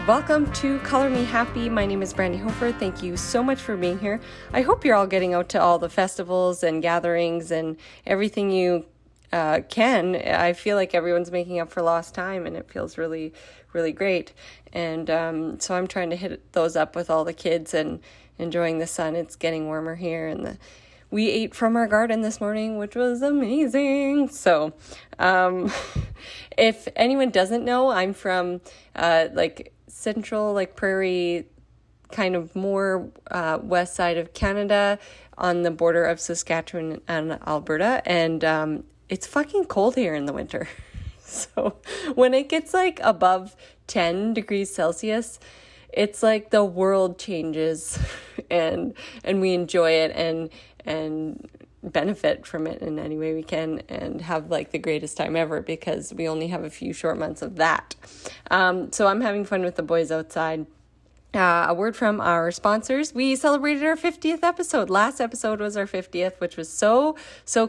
Welcome to Color Me Happy. My name is Brandy Hofer. Thank you so much for being here. I hope you're all getting out to all the festivals and gatherings and everything you can. I feel like everyone's making up for lost time, and it feels really, really great. And so I'm trying to hit those up with all the kids and enjoying the sun. It's getting warmer here, and we ate from our garden this morning, which was amazing. So if anyone doesn't know, I'm from central, prairie, kind of more west side of Canada on the border of Saskatchewan and Alberta. And it's fucking cold here in the winter. So when it gets above 10 degrees Celsius, it's like the world changes and we enjoy it and benefit from it in any way we can and have the greatest time ever, because we only have a few short months of that. So I'm having fun with the boys outside. A word from our sponsors. We celebrated our 50th episode. Last episode was our 50th, which was so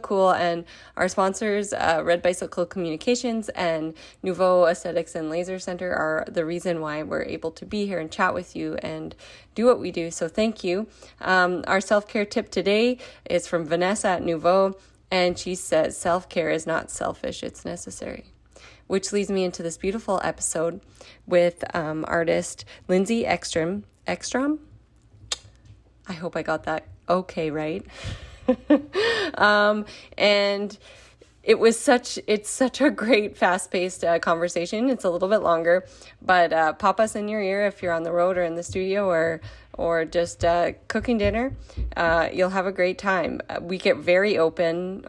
cool. And our sponsors, Red Bicycle Communications and Nouveau Aesthetics and Laser Center, are the reason why we're able to be here and chat with you and do what we do. So thank you. Our self-care tip today is from Vanessa at Nouveau. And she says, self-care is not selfish, it's necessary. Which leads me into this beautiful episode with artist Lindsay Ekstrom. Ekstrom? I hope I got that okay, right? And it's such a great fast-paced conversation. It's a little bit longer, but pop us in your ear if you're on the road or in the studio or just cooking dinner. You'll have a great time. We get very open.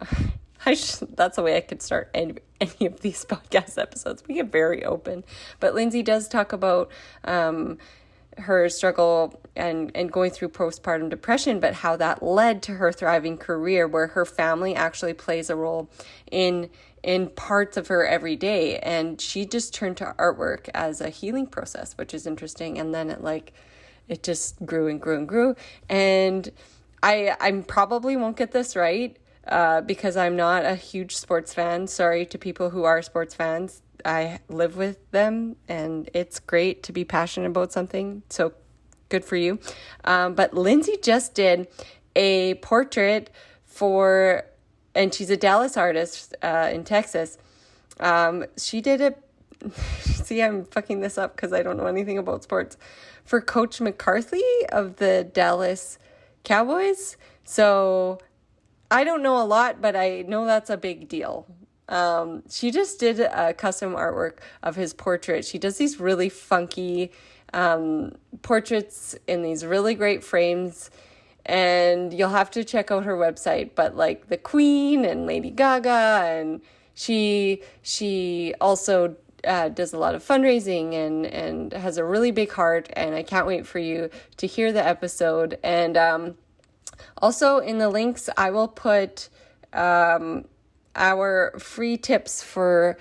That's the way I could start any of these podcast episodes. We get very open. But Lindsay does talk about her struggle and going through postpartum depression, but how that led to her thriving career, where her family actually plays a role in parts of her every day. And she just turned to artwork as a healing process, which is interesting. And then it just grew and grew and grew. And I probably won't get this right, because I'm not a huge sports fan. Sorry to people who are sports fans. I live with them, and it's great to be passionate about something. So good for you. But Lindsay just did a portrait and she's a Dallas artist in Texas. She did it. See, I'm fucking this up because I don't know anything about sports. For Coach McCarthy of the Dallas Cowboys. So I don't know a lot, but I know that's a big deal. She just did a custom artwork of his portrait. She does these really funky portraits in these really great frames, and you'll have to check out her website. But the Queen and Lady Gaga, and she also does a lot of fundraising and has a really big heart. And I can't wait for you to hear the episode. And also, in the links, I will put our free tips for,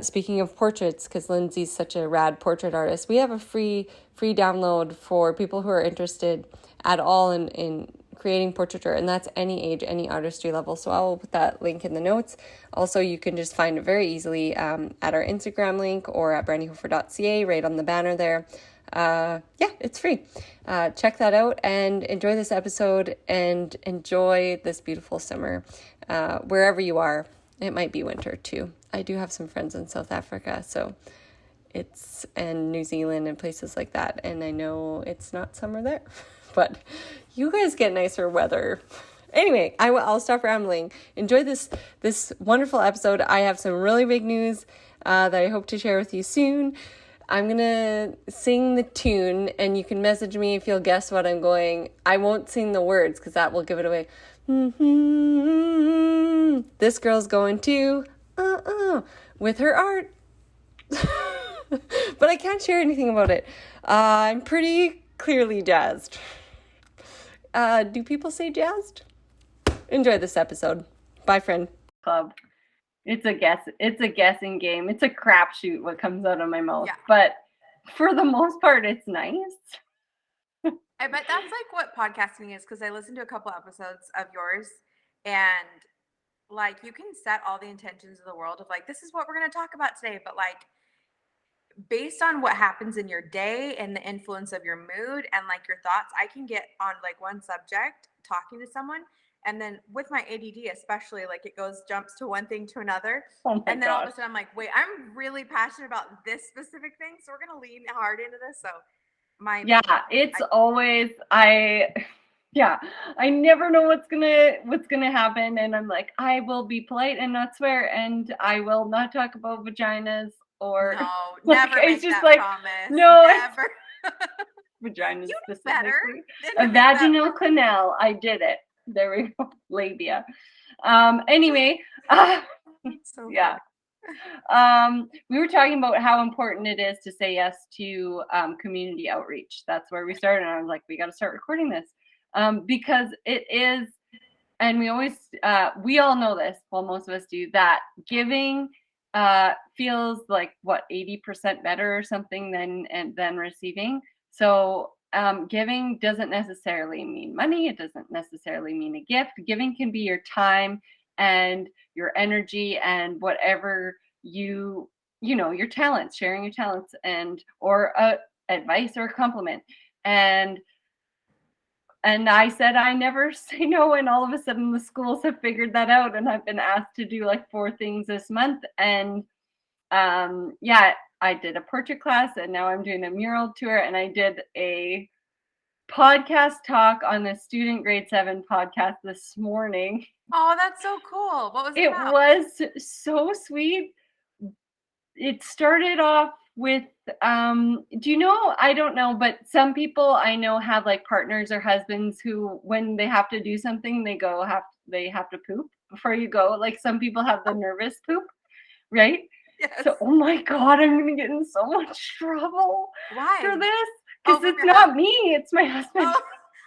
speaking of portraits, because Lindsay's such a rad portrait artist. We have a free download for people who are interested at all in creating portraiture, and that's any age, any artistry level. So I'll put that link in the notes. Also, you can just find it very easily at our Instagram link or at brandyhofer.ca, right on the banner there. It's free. Check that out and enjoy this episode and enjoy this beautiful summer, wherever you are. It might be winter too. I do have some friends in South Africa, and New Zealand and places like that. And I know it's not summer there, but you guys get nicer weather. Anyway, I'll stop rambling. Enjoy this wonderful episode. I have some really big news that I hope to share with you soon. I'm going to sing the tune, and you can message me if you'll guess what I'm going. I won't sing the words because that will give it away. This girl's going to with her art. But I can't share anything about it. I'm pretty clearly jazzed. Do people say jazzed? Enjoy this episode. Bye, friend. Club. It's a guessing game. It's a crapshoot what comes out of my mouth. Yeah. But for the most part, it's nice. I bet that's what podcasting is, because I listened to a couple episodes of yours, and you can set all the intentions of the world of this is what we're going to talk about today, but based on what happens in your day and the influence of your mood and like your thoughts, I can get on like one subject talking to someone. And then with my ADD, especially, like it jumps to one thing to another. Oh my And then all of gosh. a sudden I'm like, wait, I'm really passionate about this specific thing. So we're going to lean hard into this. So Yeah, it's always, I never know what's gonna happen, and I'm like, I will be polite and not swear, and I will not talk about vaginas or no, like, never it's make just that like, promise. no, Never. vaginas You know better specifically. than A to make that vaginal promise. canal. I did it. There we go. Labia. Anyway, So yeah. We were talking about how important it is to say yes to community outreach. That's where we started. And I was like, we got to start recording this because it is, and we always, we all know this, well, most of us do, that giving feels like what, 80% better or something than receiving. So giving doesn't necessarily mean money. It doesn't necessarily mean a gift. Giving can be your time and your energy and whatever you know, your talents, sharing your talents, and or advice or a compliment. And I said I never say no, and all of a sudden the schools have figured that out, and I've been asked to do like 4 things this month. And yeah, I did a portrait class, and now I'm doing a mural tour, and I did a podcast talk on the student grade 7 podcast this morning. Oh, that's so cool. What was it about? Was so sweet. It started off with do you know, I don't know, but some people I know have like partners or husbands who, when they have to do something, they have to poop before you go. Like some people have the nervous poop, right? Yes. So, oh my God, I'm gonna get in so much trouble Why? for this, because from it's your not me, it's my husband. Oh,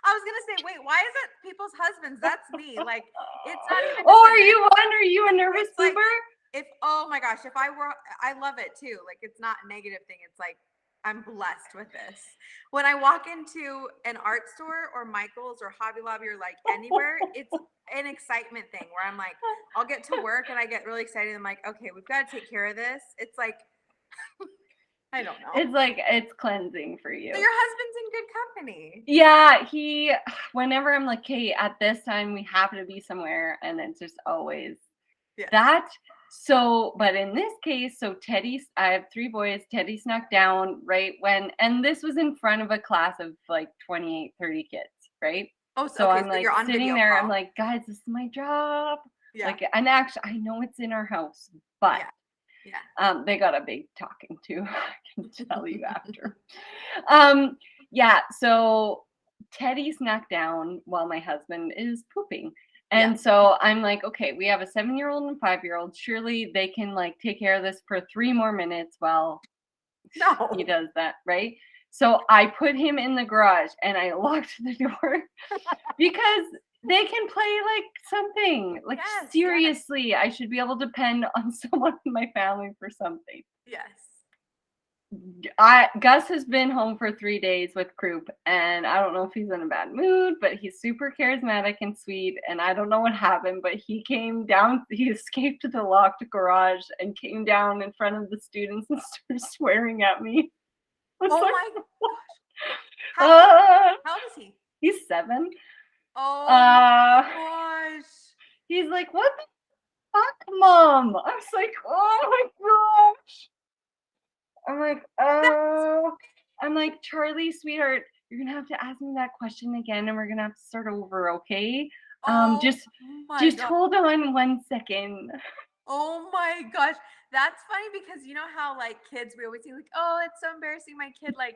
I was gonna say, wait, why is it people's husbands? That's me. Like, it's not even. Oh, are you a nervous It's like, pooper? oh my gosh, if I were, I love it too. Like, it's not a negative thing. It's like, I'm blessed with this. When I walk into an art store or Michael's or Hobby Lobby or like anywhere, it's an excitement thing where I'm like, I'll get to work and I get really excited. I'm like, okay, we've got to take care of this. It's like, I don't know. It's like, it's cleansing for you. So your husband's in good company. Yeah, whenever I'm like, hey, at this time we have to be somewhere, and it's just always that. So, but in this case, so I have 3 boys. Teddy snuck down right when, and this was in front of a class of like 28, 30 kids, right? Oh, so okay, I'm like you're on sitting there. Call. I'm like, guys, this is my job. Yeah. Like, and actually, I know it's in our house, but they got a big talking to. I can tell you after. Yeah. So Teddy snuck down while my husband is pooping. And so I'm like, okay, we have a 7-year-old and 5-year-old. Surely they can like take care of this for 3 more minutes while he does that, right? So I put him in the garage and I locked the door because they can play like something. Like, seriously, I should be able to depend on someone in my family for something. Yes. Gus has been home for 3 days with croup, and I don't know if he's in a bad mood, but he's super charismatic and sweet, and I don't know what happened, but he came down, he escaped the locked garage and came down in front of the students and started swearing at me. Oh like, my gosh. How old is he? He's 7. Oh my gosh. He's like, what the fuck, Mom? I was like, oh my gosh. I'm like, oh, I'm like, Charlie, sweetheart, you're gonna have to ask me that question again, and we're gonna have to start over, okay? Just hold on 1 second. Oh my gosh, that's funny because you know how like kids, we always think like, oh, it's so embarrassing. My kid like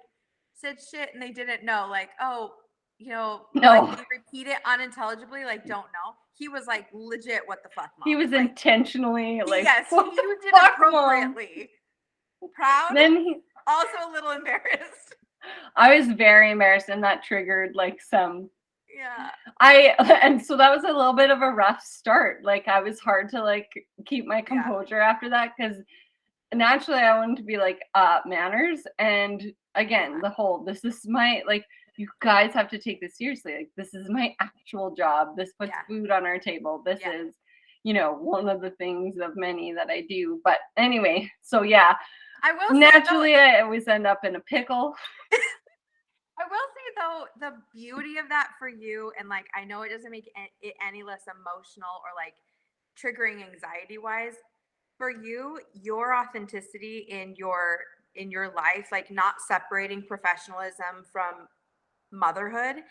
said shit and they didn't know. Like, oh, you know, like they repeat it unintelligibly, like don't know. He was like legit, what the fuck, Mom? He was like, intentionally like, yes, he used it appropriately. Mom? Proud, then also a little embarrassed. I was very embarrassed, and that triggered like some. And so that was a little bit of a rough start. Like, I was hard to like keep my composure after that, because naturally I wanted to be like manners. And again, the whole, this is my, like, you guys have to take this seriously. Like, this is my actual job. This puts food on our table. This is, you know, one of the things of many that I do. But anyway, so I will say Naturally, I always end up in a pickle. I will say though, the beauty of that for you, and like I know it doesn't make it any less emotional or like triggering anxiety wise. For you, your authenticity in your life, like not separating professionalism from motherhood,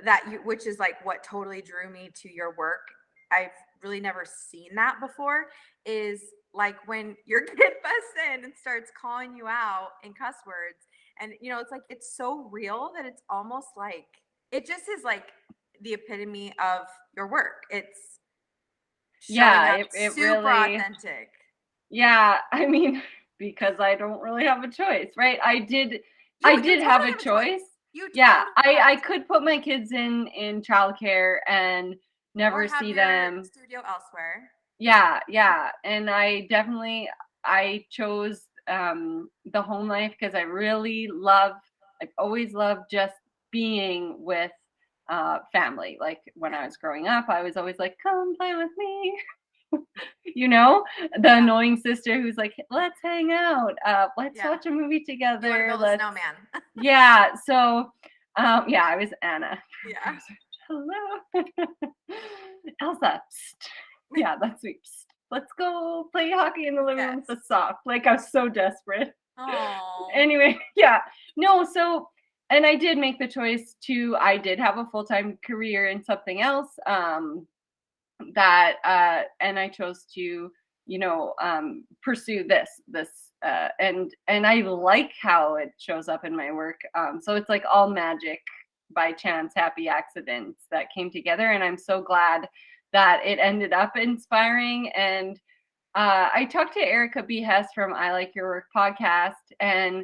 that you, which is like what totally drew me to your work. I've really never seen that before. Is like when your kid busts in and starts calling you out in cuss words, and you know, it's like it's so real that it's almost like it just is like the epitome of your work. It's showing up it super really, authentic. yeah, I mean, because I don't really have a choice, right? I did You have totally a choice. You Yeah, totally have I a choice. could put my kids in childcare and Or never have see your them. studio elsewhere. Yeah, yeah. And I chose the home life because I've always loved just being with family. Like when I was growing up, I was always like, come play with me. You know, the annoying sister who's like, let's hang out, let's watch a movie You want to together. build a snowman. Yeah. So yeah, I was Anna. Yeah. Hello. Elsa. Psst. Yeah, that's me. Psst. Let's go play hockey in the living room with the sock. Like I was so desperate. Oh. Anyway, yeah. No, so and I did make the choice I did have a full-time career in something else. And I chose to, pursue this and I like how it shows up in my work. So it's like all magic by chance, happy accidents that came together, and I'm so glad that it ended up inspiring. And I talked to Erica B. Hess from I Like Your Work podcast, and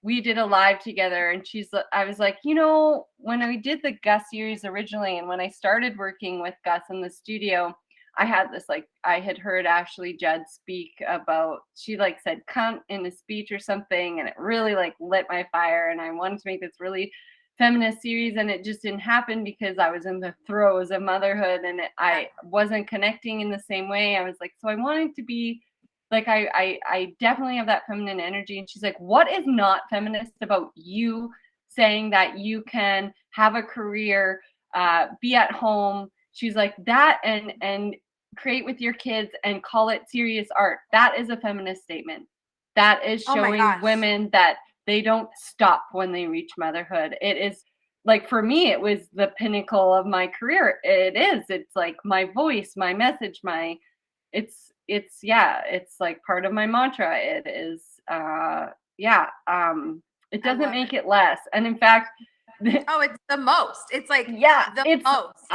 we did a live together, and I was like, when I did the Gus series originally, and when I started working with Gus in the studio, I had this, like, I had heard Ashley Judd speak about, she like said cunt in a speech or something, and it really like lit my fire, and I wanted to make this really feminist series, and it just didn't happen because I was in the throes of motherhood, and I wasn't connecting in the same way. I was like, so I wanted to be like, I definitely have that feminine energy. And she's like, what is not feminist about you saying that you can have a career, be at home? She's like, that and create with your kids and call it serious art. That is a feminist statement. That is showing women that they don't stop when they reach motherhood. It is like, for me, it was the pinnacle of my career. It's like my voice, my message, it's like part of my mantra. It is it doesn't make it less. And in fact, it's the most. It's like most.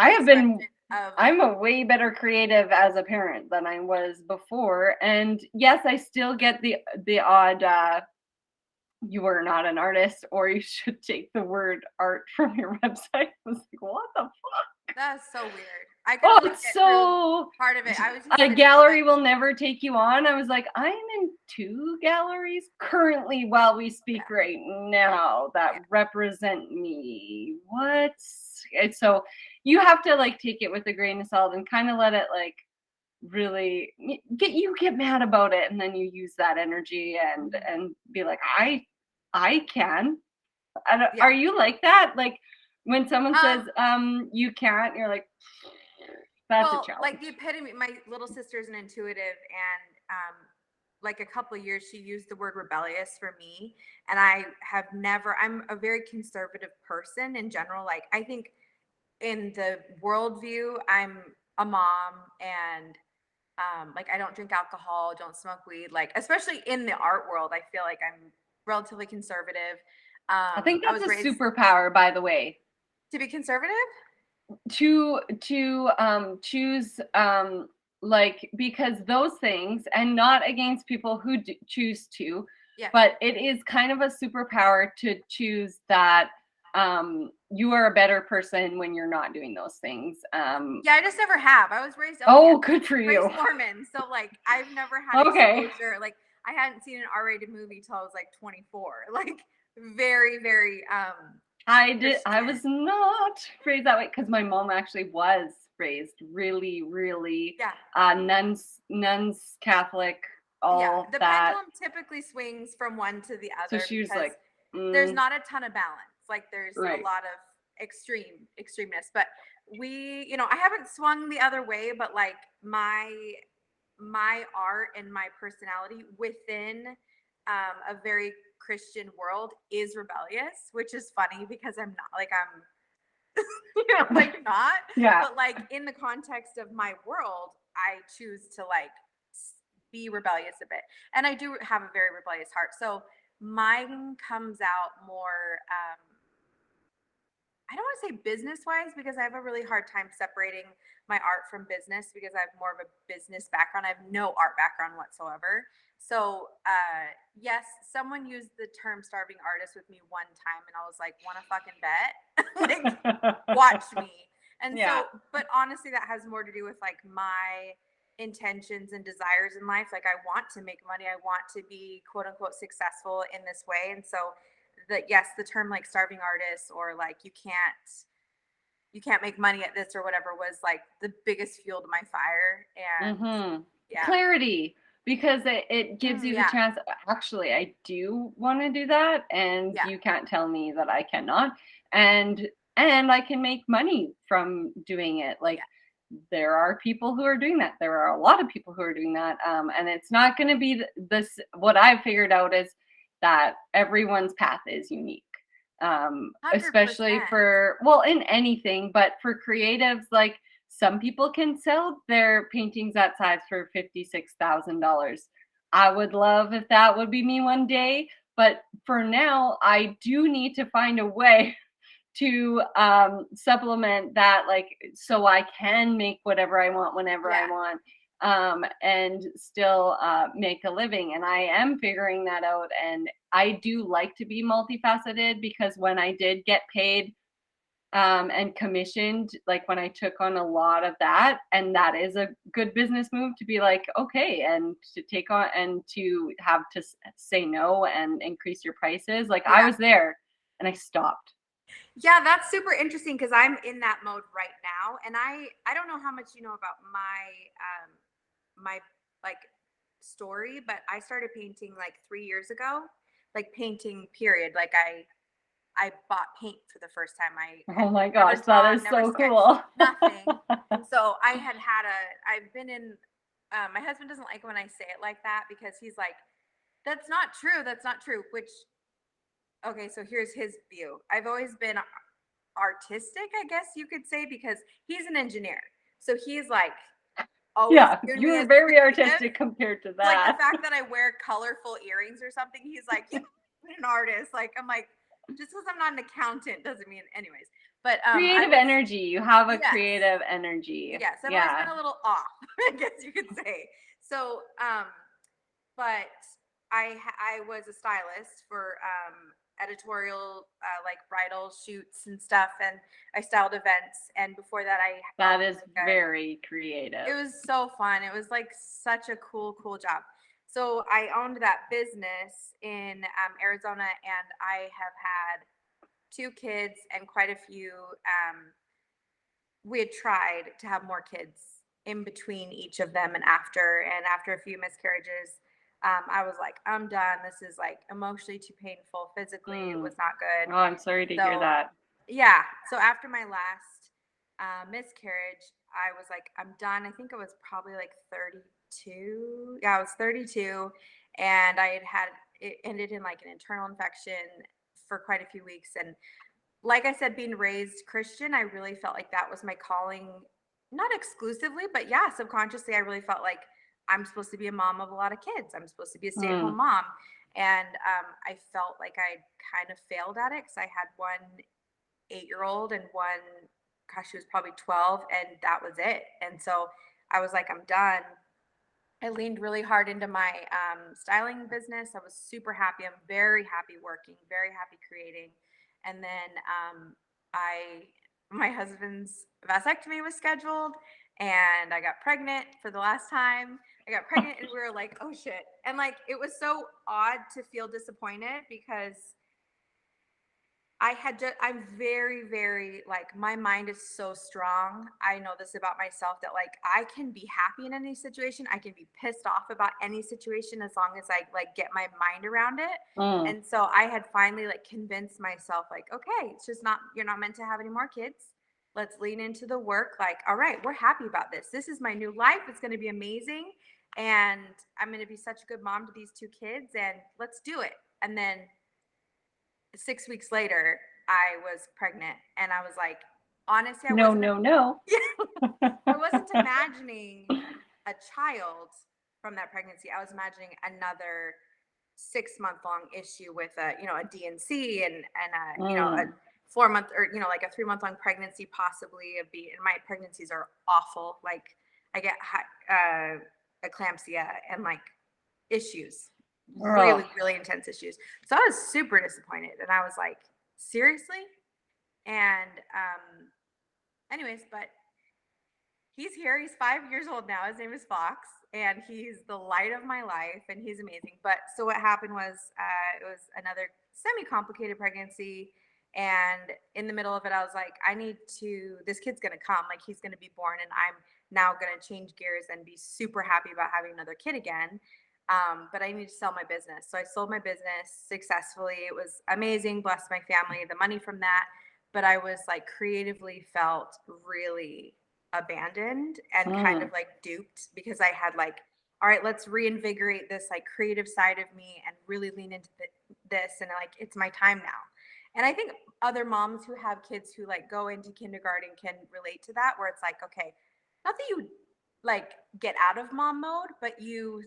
I'm a way better creative as a parent than I was before. And yes, I still get the odd you are not an artist, or you should take the word art from your website. I was like, what the fuck? That's so weird. It's so part of it. I was a gallery will never take you on. I was like, I'm in 2 galleries currently while we speak right now that represent me. What? And so you have to like take it with a grain of salt and kind of let it like really get mad about it, and then you use that energy and be like, I can. Are you like that? Like when someone says you can't, you're like, that's a challenge. Like the epitome. My little sister's an intuitive, and like a couple of years she used the word rebellious for me, and I'm a very conservative person in general. Like I think in the worldview, I'm a mom, and like I don't drink alcohol, don't smoke weed, like especially in the art world, I feel like I'm relatively conservative. I think that's a superpower, by the way. To be conservative? To choose like, because those things, and not against people who choose to, but it is kind of a superpower to choose that you are a better person when you're not doing those things. I just never have. I was raised good for you. Mormon, so like I've never had exposure. Like I hadn't seen an R-rated movie till I was like 24. Like very, very I was not raised that way because my mom actually was raised really, really nuns Catholic. all the that. pendulum typically swings from one to the So other she was because like, there's not a ton of balance. Like there's a right. lot of extremeness. But I haven't swung the other way, but like my art and my personality within a very Christian world is rebellious, which is funny because I'm not like I'm like not. Yeah. But like in the context of my world, I choose to like be rebellious a bit. And I do have a very rebellious heart. So mine comes out more I don't want to say business wise because I have a really hard time separating my art from business because I have more of a business background. I have no art background whatsoever. So, yes, someone used the term starving artist with me one time and I was like, want to fucking bet? Like, watch me. And Yeah. so, but honestly, that has more to do with like my intentions and desires in life. Like, I want to make money, I want to be quote unquote successful in this way. And so, the term like starving artist or like you can't make money at this or whatever was like the biggest fuel to my fire. And yeah. Clarity, because it gives you the Yeah. chance. Actually, I do want to do that, and Yeah. you can't tell me that I cannot. And I can make money from doing it. Like there are people who are doing that. There are a lot of people who are doing that. And it's not going to be this. What I've figured out is that everyone's path is unique. 100%. Especially for, well, in anything, but for creatives, like some people can sell their paintings that size for $56,000. I would love if that would be me one day, but for now, I do need to find a way to supplement that, like, so I can make whatever I want whenever I want, and still make a living. And I am figuring that out. And I do like to be multifaceted because when I did get paid and commissioned, like when I took on a lot of that, and that is a good business move to be like, okay, and to take on and to have to say no and increase your prices. Like I was there and I stopped. Yeah, that's super interesting because I'm in that mode right now, and I don't know how much you know about my like story, but I started painting like 3 years ago, like painting period. Like I bought paint for the first time. I had Oh my never gosh, that drawn, is never so sketched, cool. nothing. And so I've been in. My husband doesn't like when I say it like that because he's like, "That's not true. That's not true." Which, okay, so here's his view. I've always been artistic, I guess you could say, because he's an engineer. So he's like always Yeah, viewed me you're as very creative. artistic compared to Like the that. fact that I wear colorful earrings or something, he's like, you're an artist. Like I'm like, just because I'm not an accountant doesn't mean, anyways. But Creative energy. You have a yes, creative energy. yes, I've always Yeah. been a little off, I guess you could say. So, but I was a stylist for editorial like bridal shoots and stuff, and I styled events. And before that, I That owned is very creative. it was so fun. It was like such a cool job. So I owned that business in Arizona, and I have had 2 kids and quite a few. We had tried to have more kids in between each of them, and after a few miscarriages, I was like, I'm done. This is like emotionally too painful. Physically, it was not good. Oh, I'm sorry to hear So that. yeah. So after my last miscarriage, I was like, I'm done. I think I was probably like 32. Yeah, I was 32, and it ended in like an internal infection for quite a few weeks. And like I said, being raised Christian, I really felt like that was my calling, not exclusively, but yeah, subconsciously, I really felt like I'm supposed to be a mom of a lot of kids. I'm supposed to be a stay-at-home mom. And I felt like I kind of failed at it because I had one 8-year-old and one, gosh, she was probably 12, and that was it. And so I was like, I'm done. I leaned really hard into my styling business. I was super happy. I'm very happy working, very happy creating. And then my husband's vasectomy was scheduled, and I got pregnant for the last time. I got pregnant, and we were like, oh shit. And like, it was so odd to feel disappointed because I'm very, very, like, my mind is so strong. I know this about myself that, like, I can be happy in any situation. I can be pissed off about any situation as long as I, like, get my mind around it. Mm. And so I had finally, like, convinced myself, like, okay, it's just not, you're not meant to have any more kids. Let's lean into the work. Like, all right, we're happy about this. This is my new life. It's going to be amazing. And I'm going to be such a good mom to these 2 kids. And let's do it. And then 6 weeks later, I was pregnant, and I was like, honestly, I No, wasn't. no, no. I wasn't imagining a child from that pregnancy. I was imagining another 6 month long issue with a DNC and a Mm. 4 month, or like a 3 month long pregnancy, possibly and my pregnancies are awful. Like, I get eclampsia and, like, issues, Oh. really, really intense issues. So I was super disappointed, and I was like, seriously? And anyways, but he's here. He's 5 years old now. His name is Fox, and he's the light of my life, and he's amazing. But so what happened was, it was another semi-complicated pregnancy, and in the middle of it, I was like, this kid's gonna come, like, he's gonna be born, and I'm now gonna change gears and be super happy about having another kid again. But I need to sell my business. So I sold my business successfully. It was amazing, blessed my family, the money from that. But I was, like, creatively felt really abandoned and kind of, Mm. like, duped, because I had, like, all right, let's reinvigorate this, like, creative side of me and really lean into this. And, like, it's my time now. And I think other moms who have kids who, like, go into kindergarten can relate to that, where it's like, okay, not that you, like, get out of mom mode, but you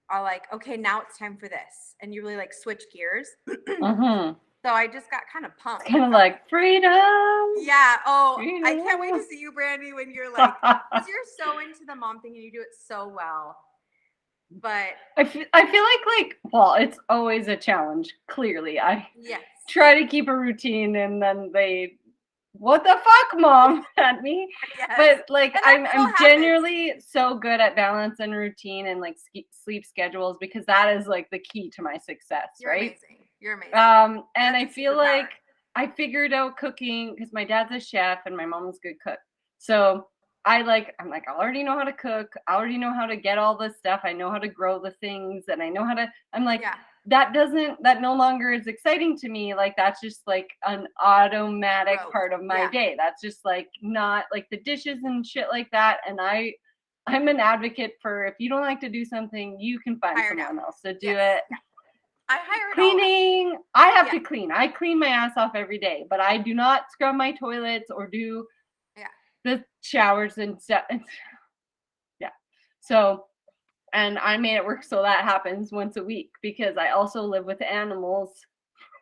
are like, okay, now it's time for this, and you really, like, switch gears. Mm-hmm. So I just got kind of It's pumped. kind of like freedom. Yeah. Oh, I can't wait to Freedom. see you, Brandy, when you're like, because you're so into the mom thing and you do it so well. But I feel like, well, it's always a challenge. Clearly, I yes, try to keep a routine, and then they, what the fuck, mom, at me. yes, But like, and that I'm still happens. genuinely so good at balance and routine and, like, sleep schedules, because that is, like, the key to my success, You're right? amazing. You're amazing. And That's I a feel superpower. like I figured out cooking because my dad's a chef and my mom's a good cook. So I'm like, I already know how to cook. I already know how to get all this stuff. I know how to grow the things, and I know how to, I'm like, Yeah. that no longer is exciting to me. Like, that's just like an automatic Rote. part of my Yeah. day. That's just like not like the dishes and shit like that. And I'm an advocate for, if you don't like to do something, you can find Hire it someone out. else to do Yes. it. Yeah. I hire it all out. Cleaning, I have Yeah. to clean. I clean my ass off every day, but I do not scrub my toilets or do Yeah. the showers and stuff. Yeah. So, and I made it work so that happens once a week, because I also live with animals.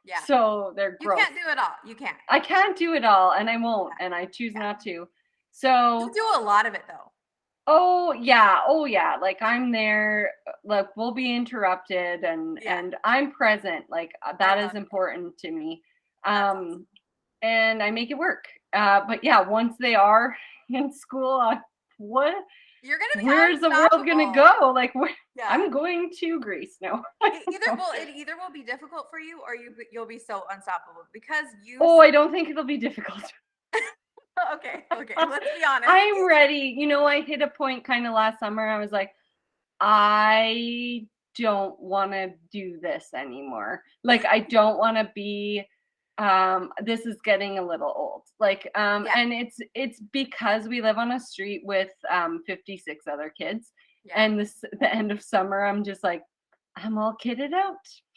Yeah. So they're You gross. can't do it all. You can't. I can't do it all, and I won't, and I choose not to. So You do a lot of it, though. oh yeah, like, I'm there, like, we'll be interrupted, and Yeah. I'm present, like, that is love it. important to me. That's awesome. And I make it work. But yeah, once they are in school, what You're gonna be where's the world gonna unstoppable. go? Like, Yeah. I'm going to Greece now. It either will be difficult for you, or you'll be so unstoppable, because you. Oh, I don't think it'll be difficult. Okay, let's be honest. I'm ready. I hit a point kind of last summer. I was like, I don't want to do this anymore. Like, I don't want to be, this is getting a little old. Like, Yeah. and it's because we live on a street with 56 other kids. Yeah. And the end of summer, I'm just like, I'm all kitted out.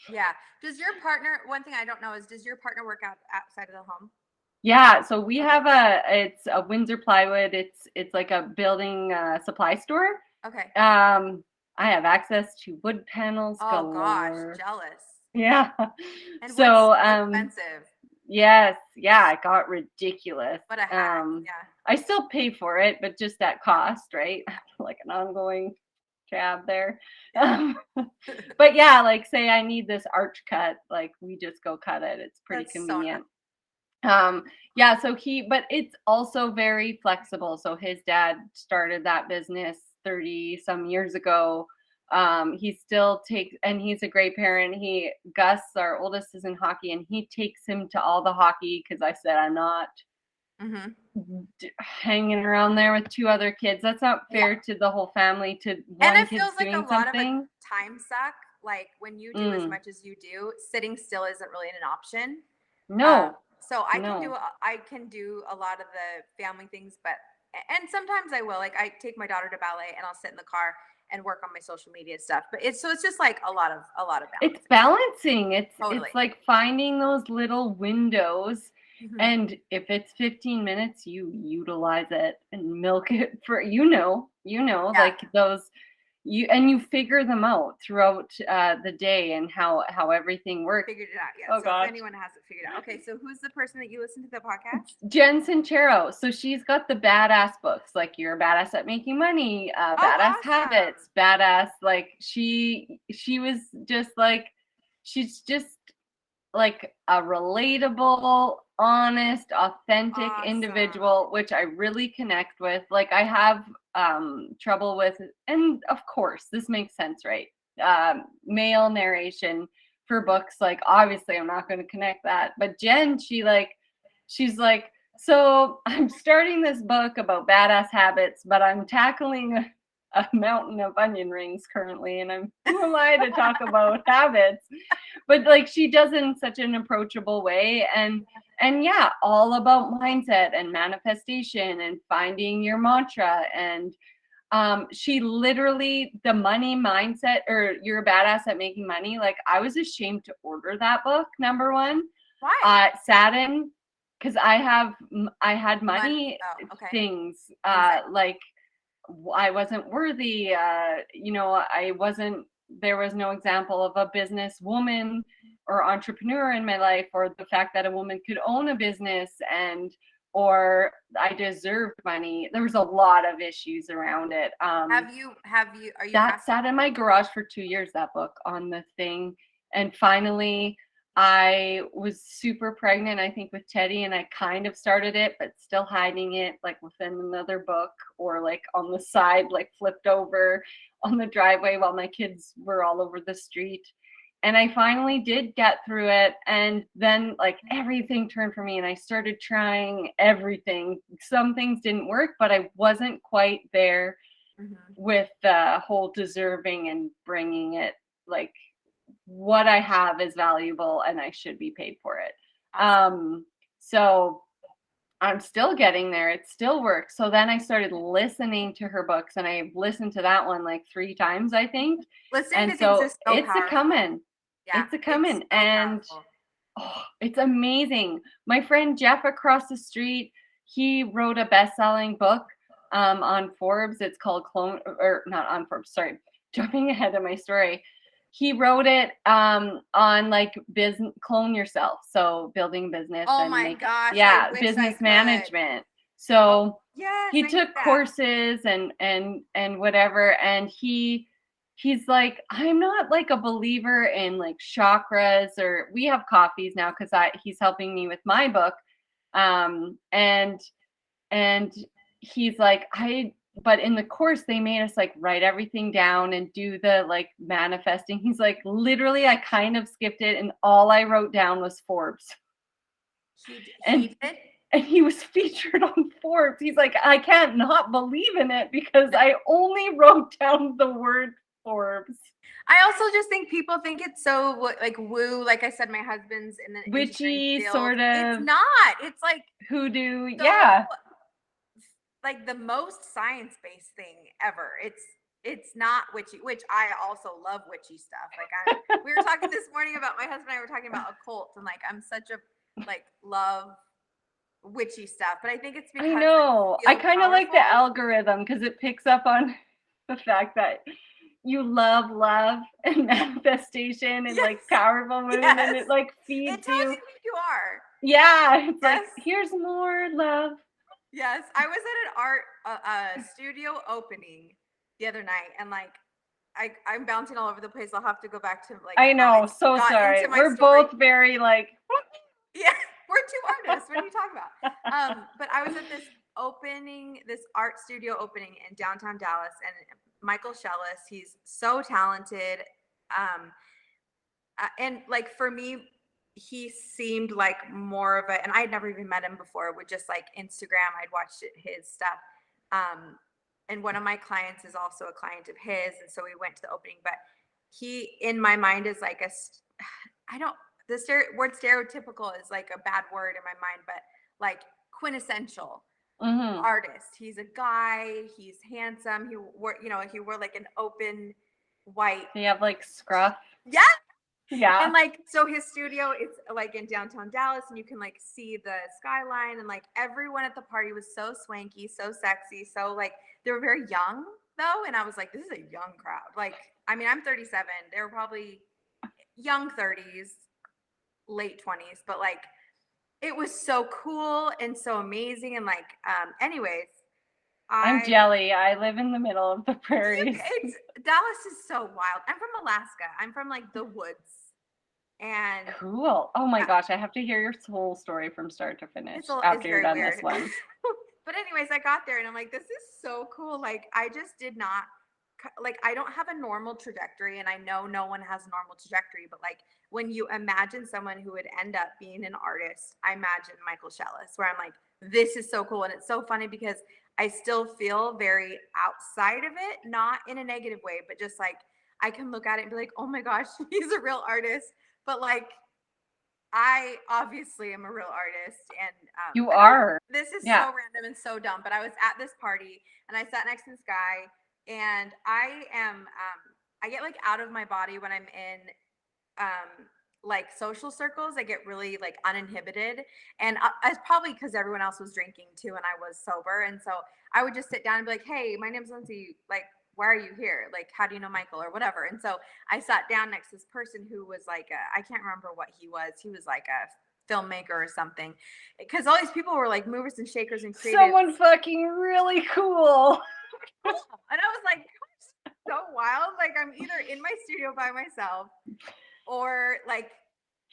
Yeah. Does your partner, one thing I don't know is, does your partner work out outside of the home? Yeah, so we Okay. have it's a Windsor Plywood. It's like a building supply store. Okay. I have access to wood panels Oh gosh, galore. jealous. Yeah. And So wood's expensive. yes, yeah, it got ridiculous. What a hack. Yeah. I still pay for it, but just at cost, right? Like an ongoing tab there. But yeah, like, say I need this arch cut, like, we just go cut it. It's pretty That's so convenient. Yeah, so but it's also very flexible. So his dad started that business 30 some years ago. He still takes, and he's a great parent. Gus, our oldest, is in hockey, and he takes him to all the hockey because I said I'm not hanging around there with 2 other kids. That's not fair to the whole family. To one and it kid's feels like doing a lot something. of a time suck. Like when you do as much as you do, sitting still isn't really an option. No, so I no. can do a lot of the family things, and sometimes I will. Like I take my daughter to ballet, and I'll sit in the car and work on my social media stuff. But it's just like a lot of balance. It's balancing. It's Totally. it's like finding those little windows. And if it's 15 minutes, you utilize it and milk it for, like those, you figure them out throughout the day and how everything works. Figured it out. Yeah. Oh, so gosh. if anyone hasn't figured out. Okay. So who's the person that you listen to the podcast? Jen Sincero. So she's got the badass books, like You're a Badass at Making Money, Badass awesome. Habits, Badass. Like she was just like, she's just like a relatable, honest, authentic individual, which I really connect with. Like I have trouble with, and of course this makes sense, right? Male narration for books, like obviously I'm not going to connect that. But Jen, she's like, so I'm starting this book about badass habits, but I'm tackling a mountain of onion rings currently, and who am I to talk about habits? But like she does it in such an approachable way, and yeah, all about mindset and manifestation and finding your mantra. And she literally, the money mindset, or You're a Badass at Making Money, like I was ashamed to order that book, number one. Why? Saddened, because I had money things, like I wasn't worthy, there was no example of a business woman or entrepreneur in my life, or the fact that a woman could own a business, or I deserved money. There was a lot of issues around it. Are you that sat in my garage for 2 years, that book on the thing. And finally I was super pregnant, I think, with Teddy, and I kind of started it, but still hiding it, like within another book, or like on the side, like flipped over on the driveway while my kids were all over the street. And I finally did get through it. And then like everything turned for me, and I started trying everything. Some things didn't work, but I wasn't quite there with the whole deserving and bringing it, like what I have is valuable and I should be paid for it. So I'm still getting there. It still works. So then I started listening to her books, and I listened to that one like 3 times, I think. Listening and to things is so it's powerful. A coming. Yeah, it's a coming. So and it's amazing. My friend Jeff across the street, he wrote a best-selling book on Forbes. It's called not on Forbes, sorry, jumping ahead of my story. He wrote it on like business, clone yourself. So building business. Oh my gosh. Yeah, business management. So he took courses and whatever. And he's like, I'm not like a believer in like chakras, or we have coffees now because he's helping me with my book. And he's like, but in the course, they made us like write everything down and do the like manifesting. He's like, literally, I kind of skipped it, and all I wrote down was Forbes. And he was featured on Forbes. He's like, I can't not believe in it because I only wrote down the word Forbes. I also just think people think it's so like woo. Like I said, my husband's in the witchy sort of. It's not. It's like hoodoo. Yeah. Like the most science-based thing ever. It's not witchy, which I also love witchy stuff. Like we were talking this morning about, my husband and I were talking about occult, and like I'm such a like love witchy stuff, but I think it's because I know. I kind of like the algorithm because it picks up on the fact that you love and manifestation and like powerful women, and it like feeds it tells you who you are. Yeah, it's like, here's more love. Yes, I was at an art studio opening the other night, and like I'm bouncing all over the place. I'll have to go back to like. I know, so sorry. We're both very like. Yeah, we're 2 artists. What are you talking about? But I was at this art studio opening in downtown Dallas, and Michael Shellis. He's so talented. And like for me, he seemed like more of a, and I had never even met him before, with just like Instagram. I'd watched his stuff. And one of my clients is also a client of his. And so we went to the opening, but he, in my mind, is like I don't, word stereotypical is like a bad word in my mind, but like quintessential artist. He's a guy, he's handsome. He wore like an open white. Do you have like scruff? Yeah. Yeah. And like, so his studio is like in downtown Dallas, and you can like see the skyline, and like everyone at the party was so swanky, so sexy. So like, they were very young though. And I was like, this is a young crowd. Like, I mean, I'm 37. They were probably young 30s, late 20s, but like, it was so cool and so amazing. And like, anyways, I'm jelly. I live in the middle of the prairies. Dallas is so wild. I'm from Alaska. I'm from like the woods. And cool. Oh my gosh, I have to hear your whole story from start to finish after you're done this one. But anyways, I got there and I'm like, this is so cool. Like, I just did not, like, I don't have a normal trajectory, and I know no one has a normal trajectory, but like, when you imagine someone who would end up being an artist, I imagine Michael Shellis, where I'm like, this is so cool. And it's so funny because I still feel very outside of it, not in a negative way, but just like, I can look at it and be like, oh my gosh, he's a real artist. But like, I obviously am a real artist, and you are. This is so random and so dumb, but I was at this party and I sat next to this guy, and I get like out of my body when I'm in like social circles. I get really like uninhibited, and it's probably because everyone else was drinking too, and I was sober, and so I would just sit down and be like, hey, my name's Lindsay, like, why are you here? Like, how do you know Michael or whatever? And so I sat down next to this person who was like, I can't remember what he was. He was like a filmmaker or something. Because all these people were like movers and shakers and creatives. Someone fucking really cool. And I was like, so wild. Like, I'm either in my studio by myself or like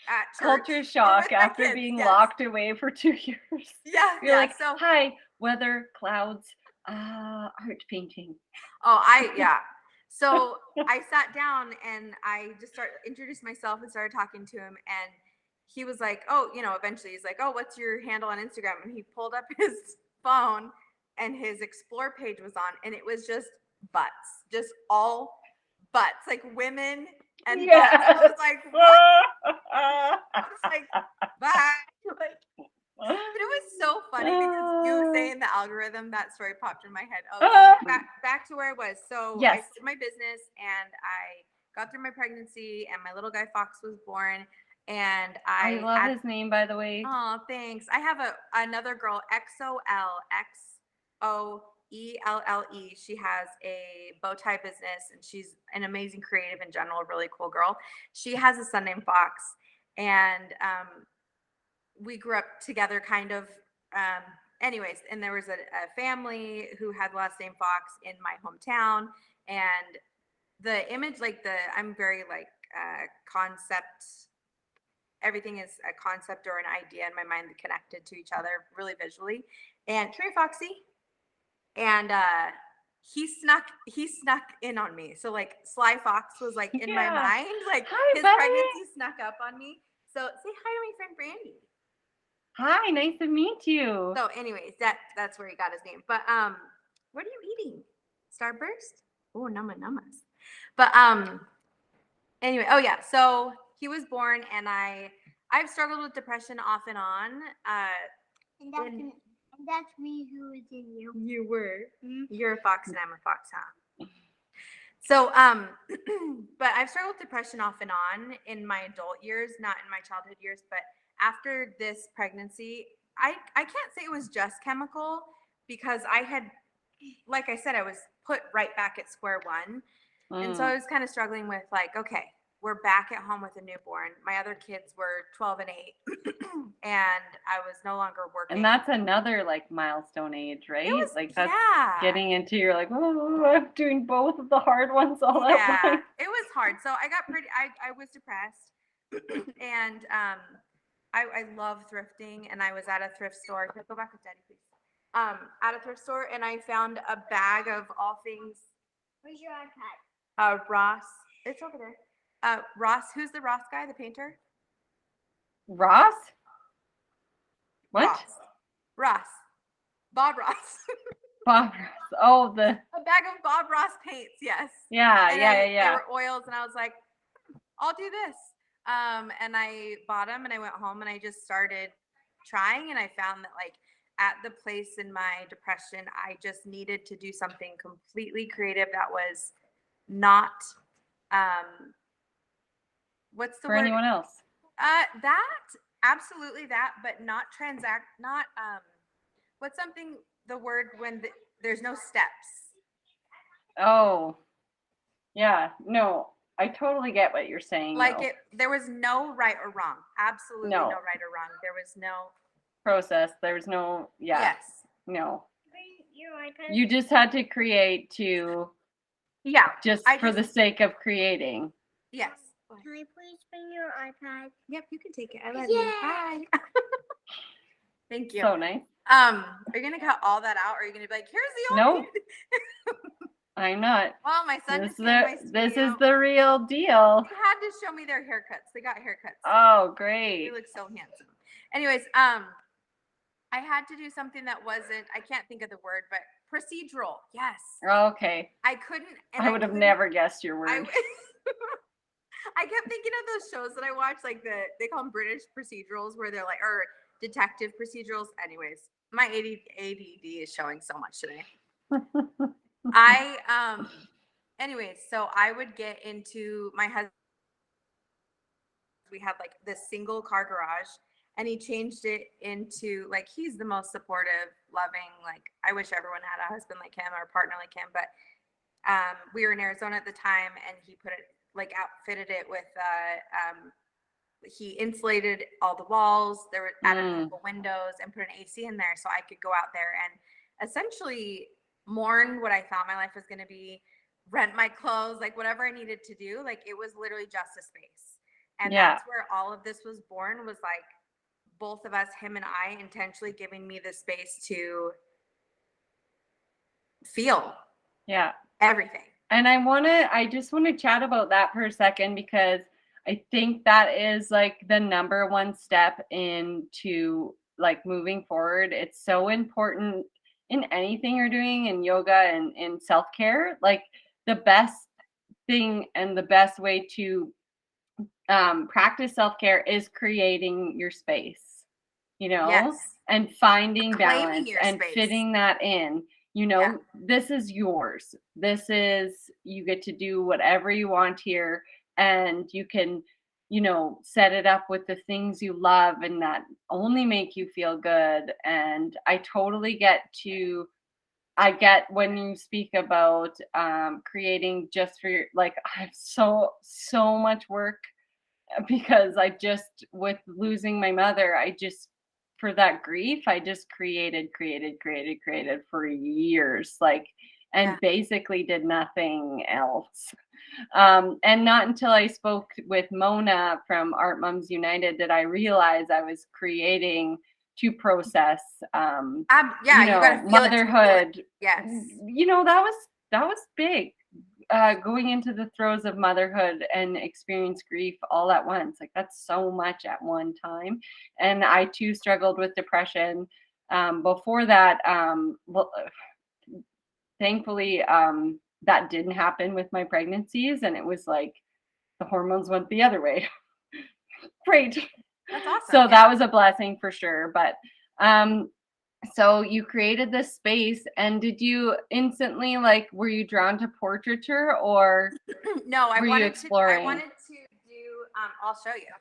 at church. Culture shock after being locked away for 2 years. Yeah. You're like, so, hi, weather, clouds, art painting. Oh, So I sat down and I just introduced myself and started talking to him. And he was like, oh, eventually he's like, oh, what's your handle on Instagram? And he pulled up his phone and his explore page was on, and it was just butts, just all butts, like women and butts. And I was like, what? I was like, bye. Like, but it was so funny because you saying the algorithm, that story popped in my head. Oh, back to where I was. So I started my business, and I got through my pregnancy, and my little guy Fox was born. And I love his name, by the way. Oh, thanks. I have another girl, XOLELLE. She has a bow tie business, and she's an amazing creative in general, a really cool girl. She has a son named Fox, and we grew up together kind of. Anyways, and there was a family who had the last name Fox in my hometown, and the image, like I'm very like concept. Everything is a concept or an idea in my mind that connected to each other really visually. And come here, Foxy. And he snuck in on me. So like Sly Fox was like in my mind, like his pregnancy snuck up on me. So say hi to my friend Brandy. Hi, nice to meet you. So anyways, that's where he got his name. But what are you eating? Starburst? Oh, namas. But anyway, oh yeah. So he was born, and I've struggled with depression off and on. And that's me who was in you. You were. Mm-hmm. You're a fox and I'm a fox, huh? So, but I've struggled with depression off and on in my adult years, not in my childhood years. But after this pregnancy, I can't say it was just chemical, because I had, like I said, I was put right back at square one. And so I was kind of struggling with like, okay, we're back at home with a newborn. My other kids were 12 and 8, and I was no longer working. And that's another like milestone age, right? It was, like that's getting into, you're like, oh, I'm doing both of the hard ones all at once. It was hard. So I got I was depressed, and I love thrifting, and I was at a thrift store. Go back with Daddy, please. At a thrift store, and I found a bag of all things Where's your iPad? Ross. It's over there. Ross. Who's the Ross guy? The painter? Ross? What? Ross. Bob Ross. Bob Ross. Oh, the A bag of Bob Ross paints. Yes. yeah, And yeah, They yeah. were oils, and I was like, I'll do this. And I bought them, and I went home, and I just started trying, and I found that like at the place in my depression, I just needed to do something completely creative that was not what's the For word? anyone else. That absolutely that, but not what's something the word when there's no steps. Oh, yeah. No, I totally get what you're saying. Like though. there was no right or wrong. Absolutely no No. right or wrong. There was no Process. There was no, yeah. Yes. No. Bring your iPad. You just had to create to Yeah. just for the sake of creating. Yes. Can I please bring your iPad? Yep, you can take it. I love you. Yeah. Bye. Thank you. So nice. Are you gonna cut all that out, or are you gonna be like, here's the old No. I'm not. Well, my son This just came to my this studio. is the real deal. They had to show me their haircuts. They got haircuts. Oh, They great. look so handsome. Anyways, I had to do something that wasn't, I can't think of the word, but procedural. Yes. Okay. I couldn't. And I would have never guessed your I, word. I kept thinking of those shows that I watched, like they call them British procedurals, where they're like, or detective procedurals. Anyways, my ADD is showing so much today. Anyways, so I would get into my husband. We had like this single car garage, and he changed it into like, he's the most supportive, loving, like I wish everyone had a husband like him or a partner like him. But we were in Arizona at the time, and he put it like outfitted it with he insulated all the walls. There were added a couple windows and put an AC in there so I could go out there and essentially mourn what I thought my life was going to be, rent my clothes, like whatever I needed to do. Like it was literally just a space. And that's where all of this was born, was like both of us, him and I, intentionally giving me the space to feel everything. And I just want to chat about that for a second, because I think that is like the number one step into like moving forward. It's so important in anything you're doing in yoga and in self-care. Like the best thing and the best way to practice self-care is creating your space, and finding balance and fitting that in. This is yours. You get to do whatever you want here, and you can, set it up with the things you love and that only make you feel good. And I totally I get when you speak about creating just for your, like, I have so much work, because with losing my mother, for that grief, I just created for years, like, and basically did nothing else. And not until I spoke with Mona from Art Moms United did I realize I was creating to process, you gotta feel motherhood. Yes. That was big. Going into the throes of motherhood and experience grief all at once. Like that's so much at one time. And I too struggled with depression. Before that, thankfully, that didn't happen with my pregnancies, and it was like the hormones went the other way. Great. That's awesome. So that was a blessing for sure. But so you created this space, and did you instantly, like, were you drawn to portraiture, or no, were you exploring? I wanted to do, I'll show you.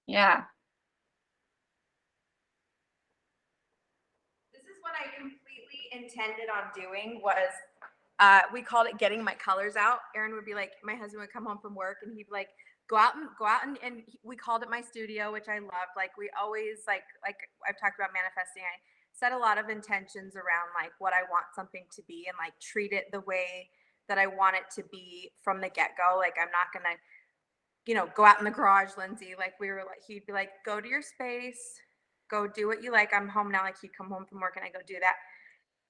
Yeah. This is what I completely intended on doing was, we called it getting my colors out. Aaron would be like, my husband would come home from work, and he'd be like, go out and we called it my studio, which I loved. Like we always like I've talked about manifesting. I set a lot of intentions around like what I want something to be, and like treat it the way that I want it to be from the get-go. Like I'm not gonna, go out in the garage, Lindsay. Like he'd be like, go to your space, go do what you like. I'm home now. Like he'd come home from work and I go do that.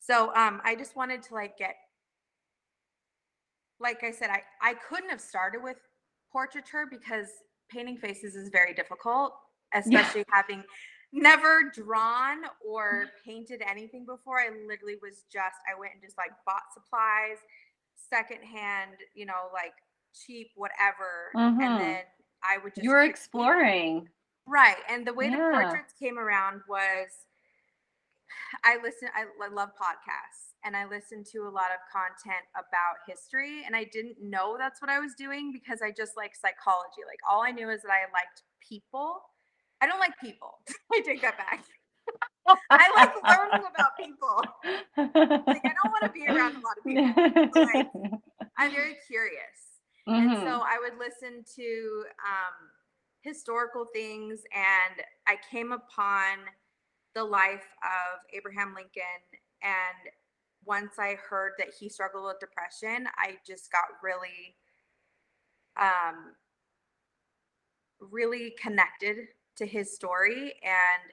So I just wanted to like get like I said, I couldn't have started with portraiture because painting faces is very difficult, especially having never drawn or painted anything before. I literally I went and just like bought supplies, secondhand, like cheap, whatever. And Mm-hmm. then I would just You were keep painting. exploring. Right. And the way the Yeah. portraits came around was I love podcasts and I listen to a lot of content about history. And I didn't know that's what I was doing because I just like psychology. Like all I knew is that I liked people. I don't like people. I take that back. I like learning about people. Like I don't want to be around a lot of people. But, like I'm very curious. And so I would listen to historical things, and I came upon the life of Abraham Lincoln. And once I heard that he struggled with depression, I just got um, really connected to his story. And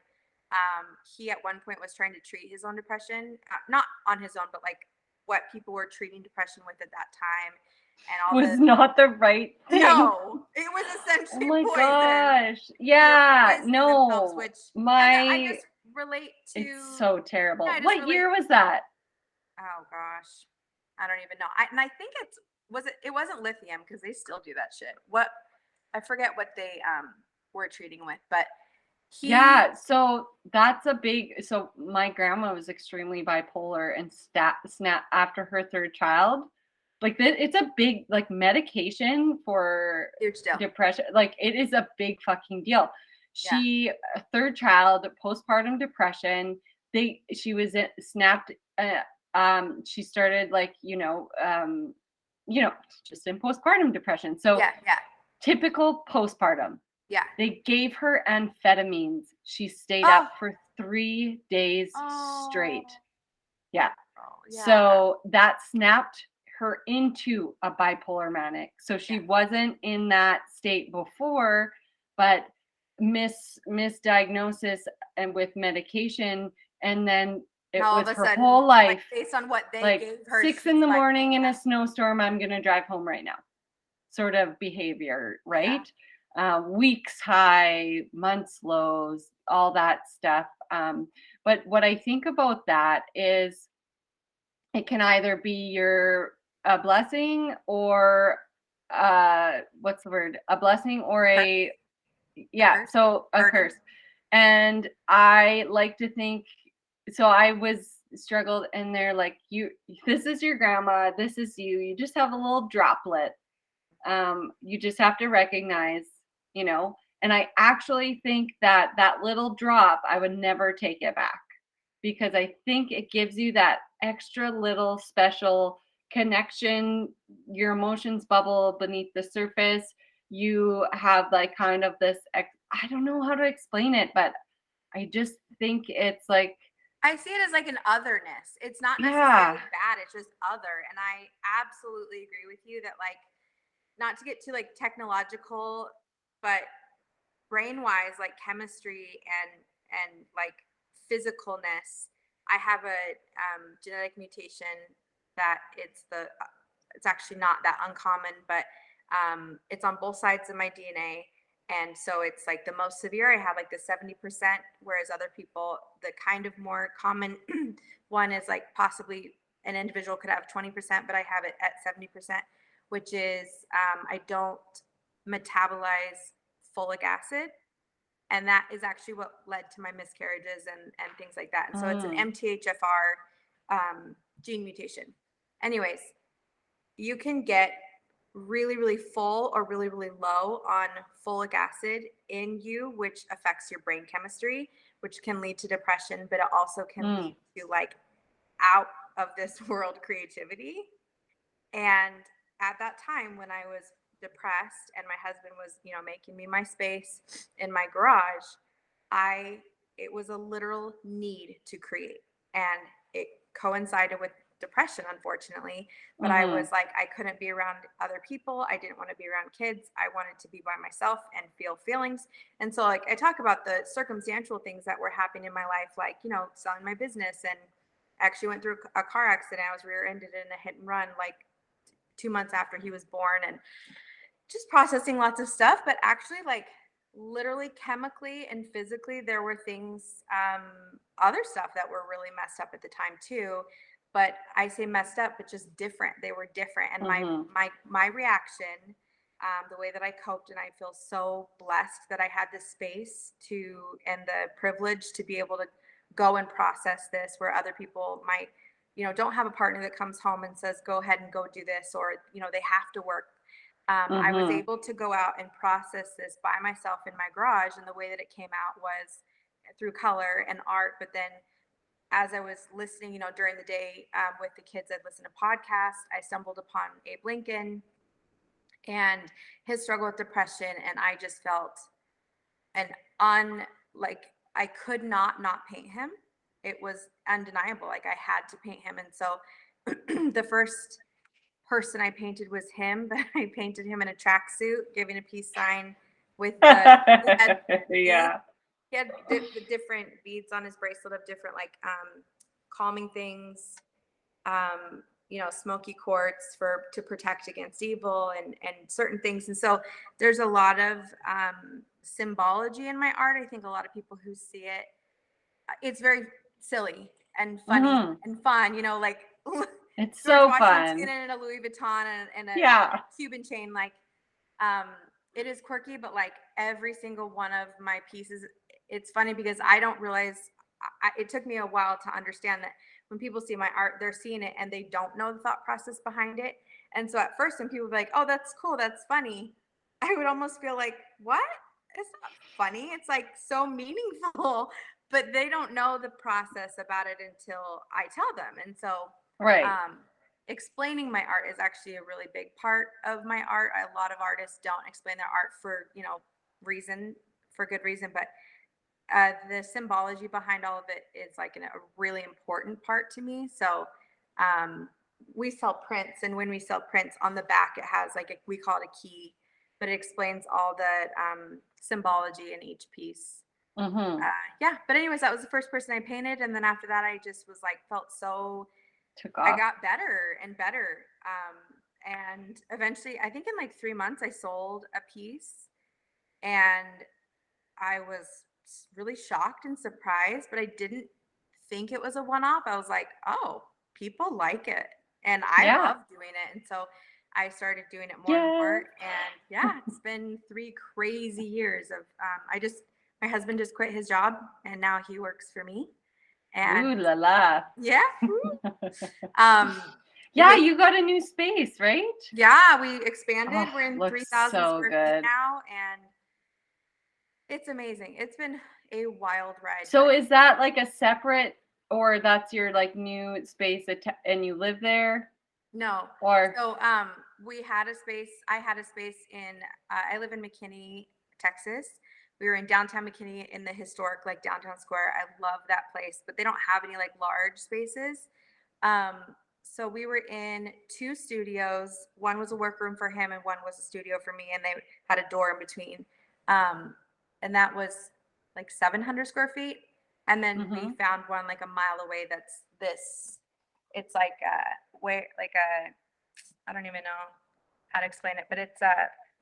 he at one point was trying to treat his own depression, not on his own, but like what people were treating depression with at that time. And all was not the right thing. No, it was essentially oh my poison. gosh. Yeah, no. Which I just relate to. It's so terrible. Yeah, what year was that? Oh gosh, I don't even know. And I think it wasn't lithium because they still do that shit. I forget what they were treating with, but yeah, so that's so my grandma was extremely bipolar and snap after her third child. Like it's a big like medication for depression. Like it is a big fucking deal. She third child, postpartum depression. She was snapped. She started like just in postpartum depression. So typical postpartum. Yeah. They gave her amphetamines. She stayed up for 3 days straight. Yeah. So that snapped her into a bipolar manic. So she wasn't in that state before, but misdiagnosis and with medication, and then it was her whole life. Like based on what they gave her, 6 a.m. in a snowstorm, I'm gonna drive home right now. Sort of behavior, right? Weeks high, months lows, all that stuff. But what I think about that is it can either be a blessing or what's the word? A blessing or a curse. So a curse. And I like to think, so I was struggled, and they're like, this is your grandma, this is you just have a little droplet. You just have to recognize, and I actually think that little drop, I would never take it back, because I think it gives you that extra little special connection. Your emotions bubble beneath the surface. You have like kind of this, I don't know how to explain it, but I just think it's like, I see it as like an otherness. It's not necessarily bad. It's just other. And I absolutely agree with you that, like, not to get too like technological, but brain wise, like chemistry and like physicalness, I have a genetic mutation that it's actually not that uncommon, but it's on both sides of my DNA. And so it's like the most severe, I have like the 70%, whereas other people, the kind of more common one is like possibly an individual could have 20%, but I have it at 70%, which is I don't metabolize folic acid. And that is actually what led to my miscarriages and things like that. And so it's an MTHFR gene mutation. Anyways, you can get really, really full or really, really low on folic acid in you, which affects your brain chemistry, which can lead to depression, but it also can lead to like out of this world creativity. And at that time when I was depressed and my husband was, making me my space in my garage, it was a literal need to create. And it coincided with depression, unfortunately, but I was like, I couldn't be around other people. I didn't want to be around kids. I wanted to be by myself and feel feelings. And so like I talk about the circumstantial things that were happening in my life, like, selling my business, and actually went through a car accident. I was rear-ended in a hit and run, like 2 months after he was born, and just processing lots of stuff. But actually, like literally chemically and physically, there were things, other stuff that were really messed up at the time too. But I say messed up, but just different. They were different. And my reaction, the way that I coped, and I feel so blessed that I had the space to, and the privilege to be able to go and process this, where other people might, don't have a partner that comes home and says, go ahead and go do this, or, they have to work. I was able to go out and process this by myself in my garage. And the way that it came out was through color and art. But then as I was listening, during the day, with the kids, I'd listen to podcasts. I stumbled upon Abe Lincoln and his struggle with depression. And I just felt I could not paint him. It was undeniable. Like I had to paint him. And so the first person I painted was him, but I painted him in a tracksuit, giving a peace sign with yeah. He had the different beads on his bracelet of different calming things, smoky quartz to protect against evil and certain things. And so there's a lot of symbology in my art. I think a lot of people who see it, it's very silly and funny and fun, like it's George so Washington fun. and a Louis Vuitton and a Cuban chain. It is quirky, but like every single one of my pieces, it's funny because I don't realize, it took me a while to understand that when people see my art, they're seeing it and they don't know the thought process behind it. And so at first, when people would be like, oh, that's cool, that's funny, I would almost feel like, what? It's not funny. It's like so meaningful, but they don't know the process about it until I tell them. And so explaining my art is actually a really big part of my art. A lot of artists don't explain their art for good reason, but the symbology behind all of it is like a really important part to me. So we sell prints, and when we sell prints, on the back it has we call it a key, but it explains all the symbology in each piece. But anyways, that was the first person I painted, and then after that I just was felt so took off. I got better and better, and eventually I think in 3 months I sold a piece, and I was really shocked and surprised, but I didn't think it was a one-off. I was like, oh, people like it, and I love doing it. And so I started doing it more and more, and it's been 3 crazy years of my husband just quit his job and now he works for me. And ooh la la. Yeah. You got a new space, right? Yeah, we expanded. We're in 3,000 so square good feet now, and it's amazing. It's been a wild ride. So is that like a separate, or that's your new space and you live there? No. Or so we had a space. I had a space in I live in McKinney, Texas. We were in downtown McKinney in the historic downtown square. I love that place, but they don't have any large spaces. So we were in 2 studios. One was a workroom for him and one was a studio for me, and they had a door in between. And that was 700 square feet. And then we found one a mile away that's this. It's I don't even know how to explain it, but it's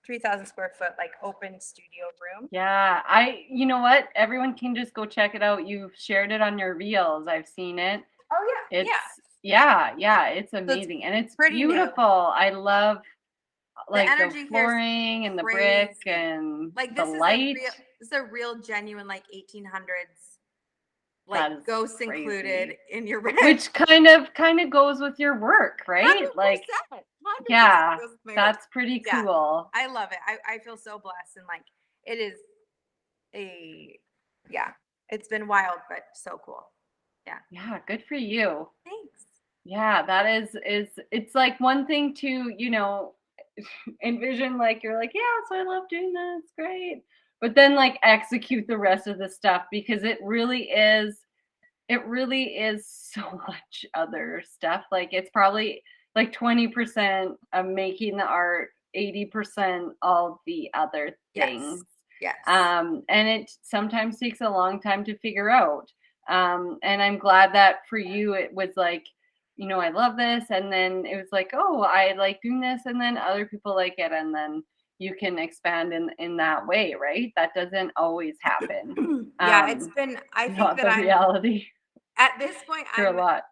3,000 square foot open studio room. Yeah, you know what? Everyone can just go check it out. You've shared it on your reels. I've seen it. Oh yeah. It's amazing, and it's beautiful. New. I love the flooring and the brick and the light. This is a real genuine 1800s ghosts crazy. Included in your room, which kind of goes with your work, right? 100%, that's pretty cool. I love it. I feel so blessed, and it is it's been wild but so cool. Yeah, good for you. Thanks. Yeah, that is it's one thing to envision you're so I love doing that, it's great, but then execute the rest of the stuff, because it really is so much other stuff. It's probably 20% of making the art, 80% all the other things. Yes. And it sometimes takes a long time to figure out. And I'm glad that for you it was I love this. And then it was like, oh, I like doing this. And then other people like it. And then you can expand in that way, right? That doesn't always happen. Yeah, it's been, I think Not that the I'm, reality at this point, for a lot.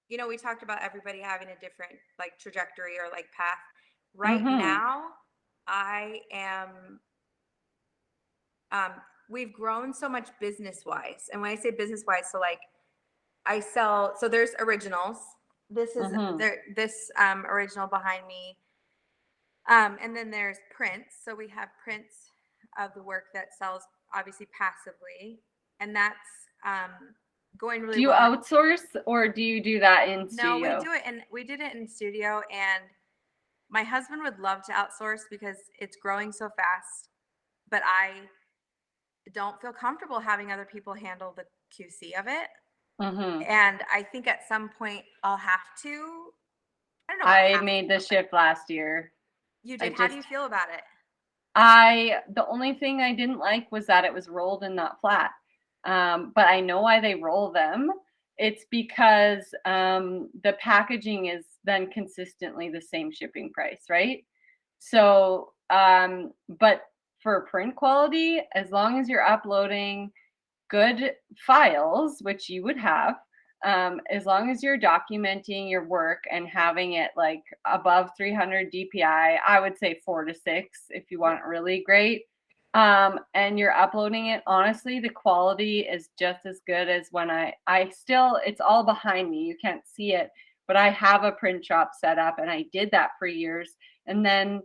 we talked about everybody having a different like trajectory or like path. Right Mm-hmm. now, I am, we've grown so much business wise. And when I say business wise, so like I sell, so there's originals. This is Mm-hmm. this original behind me. And then there's prints. So we have prints of the work that sells obviously passively. And that's going really Do you well. outsource or do you do that in No, we studio? do it, and we did it in studio. And my husband would love to outsource because it's growing so fast, but I don't feel comfortable having other people handle the QC of it. Mm-hmm. And I think at some point I'll have to. I don't know. I made the shift last year. You did. How do you feel about it? The only thing I didn't like was that it was rolled and not flat. But I know why they roll them. It's because the packaging is then consistently the same shipping price, right? So, but for print quality, as long as you're uploading good files, which you would have, as long as you're documenting your work and having it like above 300 DPI, I would say 4 to 6 if you want really great. And you're uploading it, honestly, the quality is just as good as when I still, it's all behind me. You can't see it, but I have a print shop set up and I did that for years. And then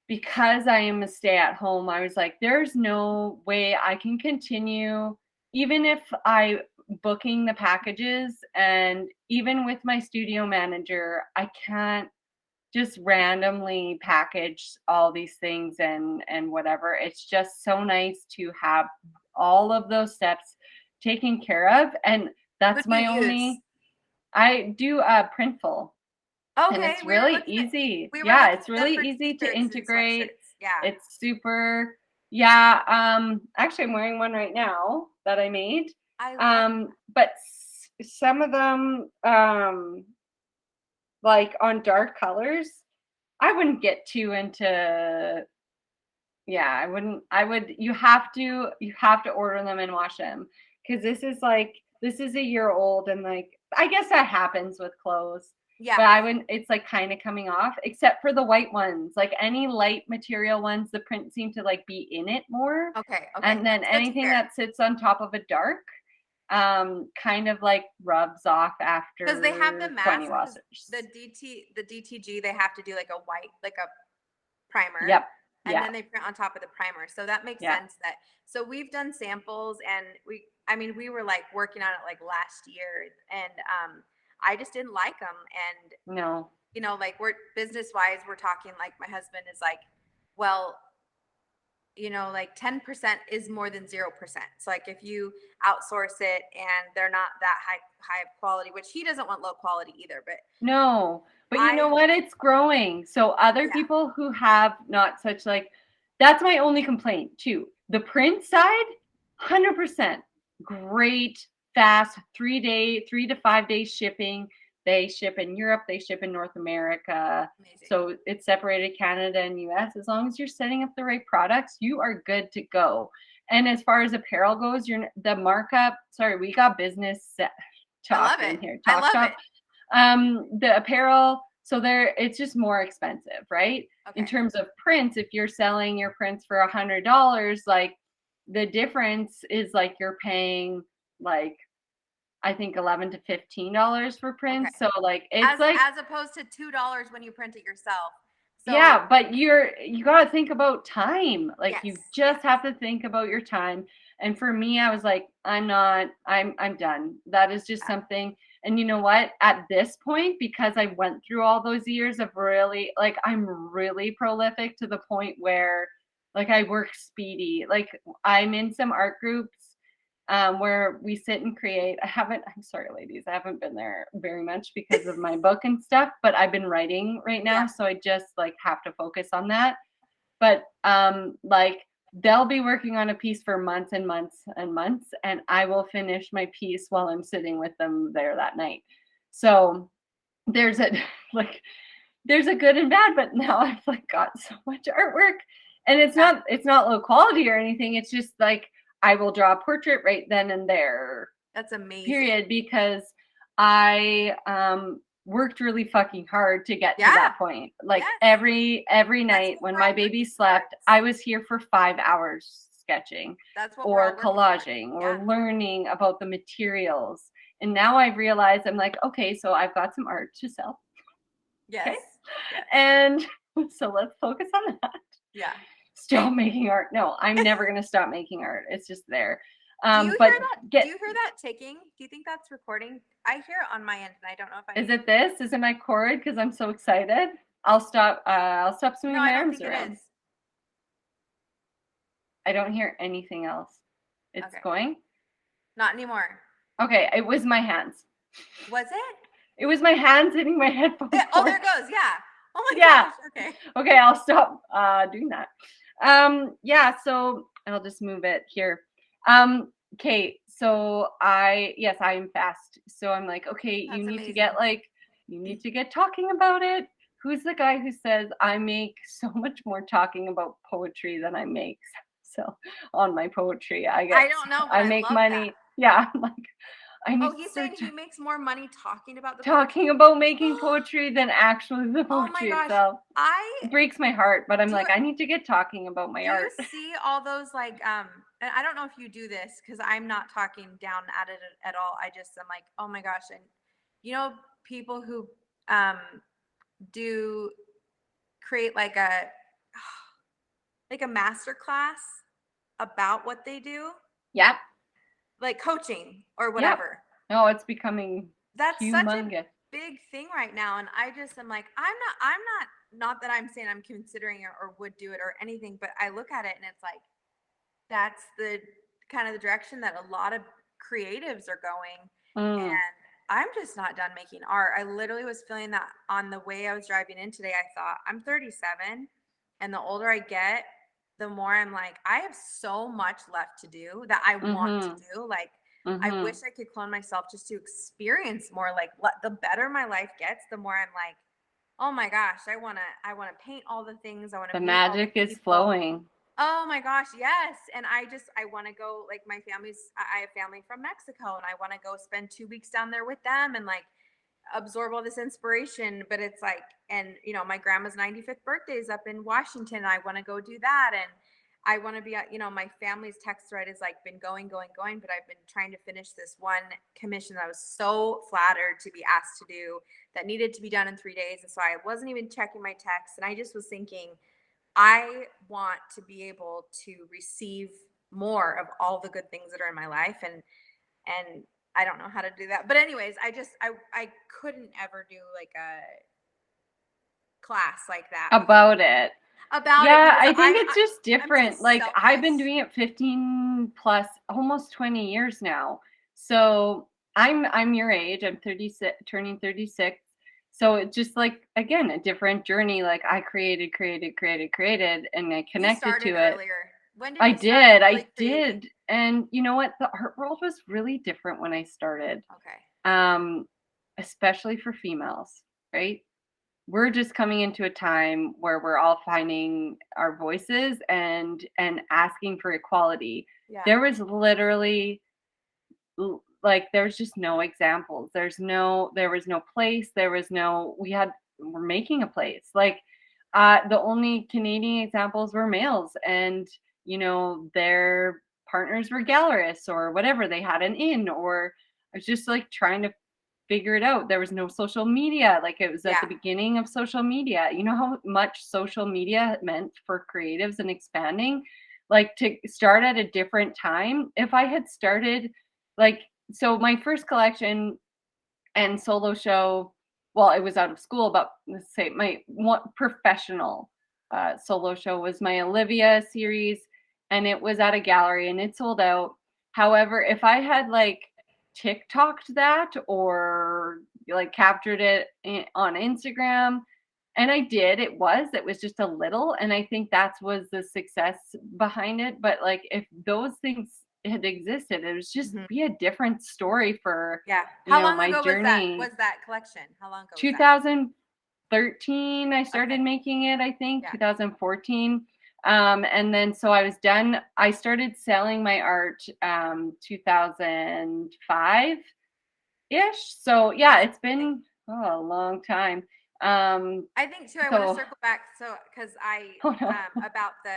because I am a stay at home, I was like, there's no way I can continue, even if I booking the packages and even with my studio manager, I can't just randomly package all these things and whatever. It's just so nice to have all of those steps taken care of. And that's my only, I do Printful. Okay, and it's really easy. It's really easy to integrate. Yeah. It's super. Yeah. Actually, I'm wearing one right now that I made. But some of them, like on dark colors, I wouldn't get too into. Yeah, I wouldn't. You have to order them and wash them because this is a year old and like I guess that happens with clothes. Yeah. But I wouldn't, it's like kind of coming off, except for the white ones. Like any light material ones, the print seem to like be in it more. Okay. And then anything that sits on top of a dark, kind of like rubs off after because they have the 20 mask. washes. The DTG, they have to do like a white, like a primer. Yep. And then they print on top of the primer. So that makes sense so we've done samples and we were like working on it like last year and I just didn't like them. And no, like we're business wise, we're talking like my husband is like, well, like 10% is more than 0%. So like if you outsource it and they're not that high of quality, which he doesn't want low quality either, but no, but you know what? It's growing. So other people who have not such like, that's my only complaint too. The print side, 100% great, fast, 3 to 5 day shipping. They ship in Europe, they ship in North America. Amazing. So it's separated Canada and US. As long as you're setting up the right products, you are good to go. And as far as apparel goes, the markup, sorry, we got business talk in here. I love it. The apparel, so it's just more expensive, right? Okay. In terms of prints, if you're selling your prints for $100, like the difference is like you're paying like I think $11 to $15 for prints. Okay. So like it's as opposed to $2 when you print it yourself. So, yeah, but you got to think about time. Like you just have to think about your time. And for me, I was like, I'm done. That is just something. And you know what? At this point, because I went through all those years of really, like, I'm really prolific to the point where, like, I work speedy. Like, I'm in some art groups where we sit and create. I'm sorry, ladies, I haven't been there very much because of my book and stuff, but I've been writing right now. Yeah. So I just, like, have to focus on that. But, like, they'll be working on a piece for months and months and months, and I will finish my piece while I'm sitting with them there that night. So there's a like there's a good and bad, but now I've like got so much artwork, and it's not low quality or anything. It's just like I will draw a portrait right then and there. That's amazing. Period, because I worked really fucking hard to get to that point. Like every night when my baby slept, I was here for 5 hours sketching or collaging or learning about the materials. And now I've realized I'm like, okay, so I've got some art to sell. Yes. Okay? And so let's focus on that. Yeah. Stop making art. No, I'm never going to stop making art. It's just there. Do you hear that? Do you hear that ticking? Do you think that's recording? I hear it on my end, and I don't know if I. Is it this? Is it my cord? Because I'm so excited. I'll stop swinging my arms around. I don't hear anything else. It's going? Not anymore. Okay, it was my hands. Was it? It was my hands hitting my headphones. Oh, there it goes. Yeah. Oh my gosh. Okay. Okay, I'll stop doing that. Yeah, so I'll just move it here. Okay, so I am fast. So I'm like, okay, That's you need amazing. you need to get talking about it. Who's the guy who says I make so much more talking about poetry than I make so on my poetry? I don't know, but I make money. That. Yeah, I'm like he's saying he makes more money talking about making poetry than actually the poetry itself. It breaks my heart, but I'm like, I need to get talking about my art. Do you see all those and I don't know if you do this because I'm not talking down at it at all. I'm like, oh my gosh, and people who do create like a master class about what they do. Yep. Like coaching or whatever. Yep. No, it's becoming humongous. Such a big thing right now. And I just am like, I'm not that I'm saying I'm considering it or would do it or anything, but I look at it and it's like, that's the kind of the direction that a lot of creatives are going. And I'm just not done making art. I literally was feeling that on the way I was driving in today. I thought, I'm 37, and the older I get, the more I'm like, I have so much left to do that I want to do. Like, I wish I could clone myself just to experience more. Like, the better my life gets, the more I'm like, oh my gosh, I want to paint all the things. I want to. The magic is flowing. Oh my gosh, yes. And I want to go, like I have family from Mexico, and I want to go spend 2 weeks down there with them and like absorb all this inspiration. But it's like, and my grandma's 95th birthday is up in Washington, and I want to go do that. And I want to be, my family's text thread has like been going, but I've been trying to finish this one commission that I was so flattered to be asked to do that needed to be done in 3 days. And so I wasn't even checking my texts. And I just was thinking, I want to be able to receive more of all the good things that are in my life. And I don't know how to do that. But anyways, I couldn't ever do like a class like that. About it. Yeah, I think it's just different. Like I've been doing it 15 plus, almost 20 years now. So I'm your age. I'm 36, turning 36. So it's just like, again, a different journey. Like I created, and I connected to it. Earlier. When did I did. And you know what? The art world was really different when I started. Okay. Especially for females, right? We're just coming into a time where we're all finding our voices and asking for equality. Yeah. There was literally like there's just no examples. There was no place. We're making a place. Like the only Canadian examples were males, and their partners were gallerists or whatever. They had an inn, or I was just like trying to figure it out. There was no social media. Like it was at the beginning of social media. You know how much social media meant for creatives and expanding? Like to start at a different time. If I had started so my first collection and solo show, well, it was out of school, but let's say my one professional solo show was my Olivia series, and it was at a gallery and it sold out. However, if I had TikToked that or captured it on Instagram, and I did, it was just a little, and I think that was the success behind it. But if those things had existed. It was just Mhm. be a different story for Yeah. you How know, long my ago journey. was that collection? How long ago was that? 2013 I started Okay. making it, I think. Yeah. 2014. And then so I was done. I started selling my art 2005 ish. So yeah, it's been a long time. I think too, I want to So circle back. So, because oh no. about the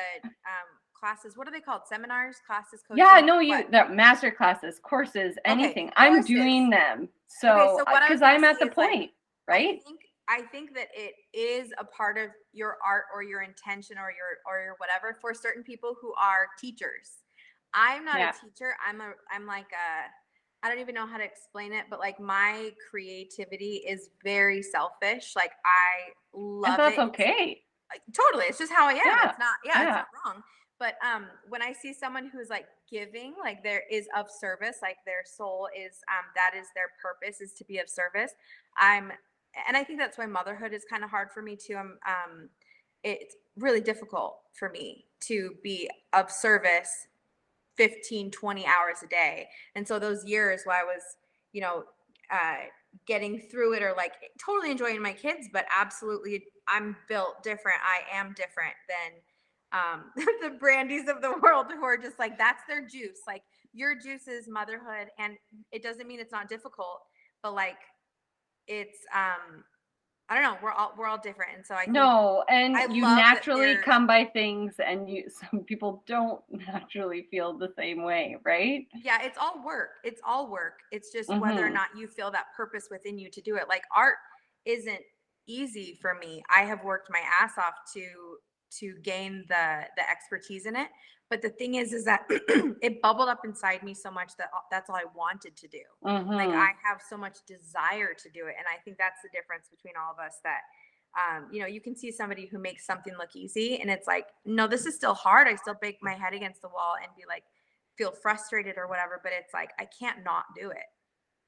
classes, what are they called? Seminars, classes, Yeah, coaching? no, What? the master classes, courses, Okay, anything. I'm courses. doing them. Okay, So so what I was because gonna I'm at say the is like, point, right? I think that it is a part of your art or your intention or your whatever for certain people who are teachers. I'm not Yeah. a teacher. I'm like a, I don't even know how to explain it, but like my creativity is very selfish. Like I And love that's it. okay. Totally, it's just how I am. Yeah. It's not, yeah, it's Yeah. not wrong. But when I see someone who's like giving, like there is of service, like their soul is that is their purpose, is to be of service. I'm And I think that's why motherhood is kind of hard for me too. It's really difficult for me to be of service 15, 20 hours a day. And so those years where I was, you know, uh, getting through it or like totally enjoying my kids, but absolutely I'm built different. I am different than the Brandies of the world who are just like, that's their juice. Like your juice is motherhood. And it doesn't mean it's not difficult, but like it's, I don't know. We're all different. And so I think No, and I you love that naturally they're, come by things and some people don't naturally feel the same way, right? yeah, it's all work. It's all work. It's just whether or Mm-hmm. not you feel that purpose within you to do it. Like art isn't easy for me. I have worked my ass off to gain the expertise in it. But the thing is that it bubbled up inside me so much that that's all I wanted to do. Like Mm-hmm. I have so much desire to do it, and I think that's the difference between all of us. That you know, you can see somebody who makes something look easy, and it's like, no, this is still hard. I still bang my head against the wall and be like, feel frustrated or whatever. But it's like I can't not do it.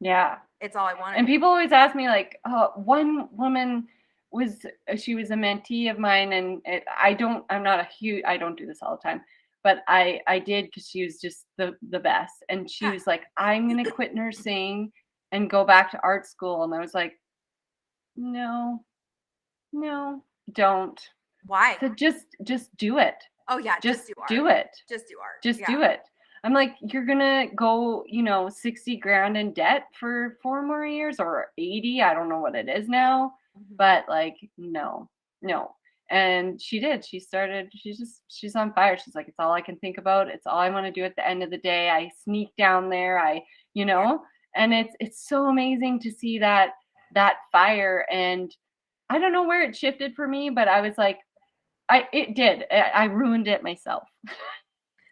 Yeah. It's all I want to And do. people always ask me like, one woman she was a mentee of mine, and I'm not a huge, I don't do this all the time, but I did because she was just the best. And she Yeah. was like, I'm gonna quit nursing and go back to art school. And I was like, no, don't. Why? So just do it. Oh yeah, Just do art. do it. Just do art. Just Yeah. do it. I'm like, you're gonna go, 60 grand in debt for 4 more years or 80. I don't know what it is now, Mhm. but like, no. And she did. She's on fire. She's like, it's all I can think about. It's all I want to do at the end of the day. I sneak down there. And it's so amazing to see that fire. And I don't know where it shifted for me, but I was like, it did. I ruined it myself.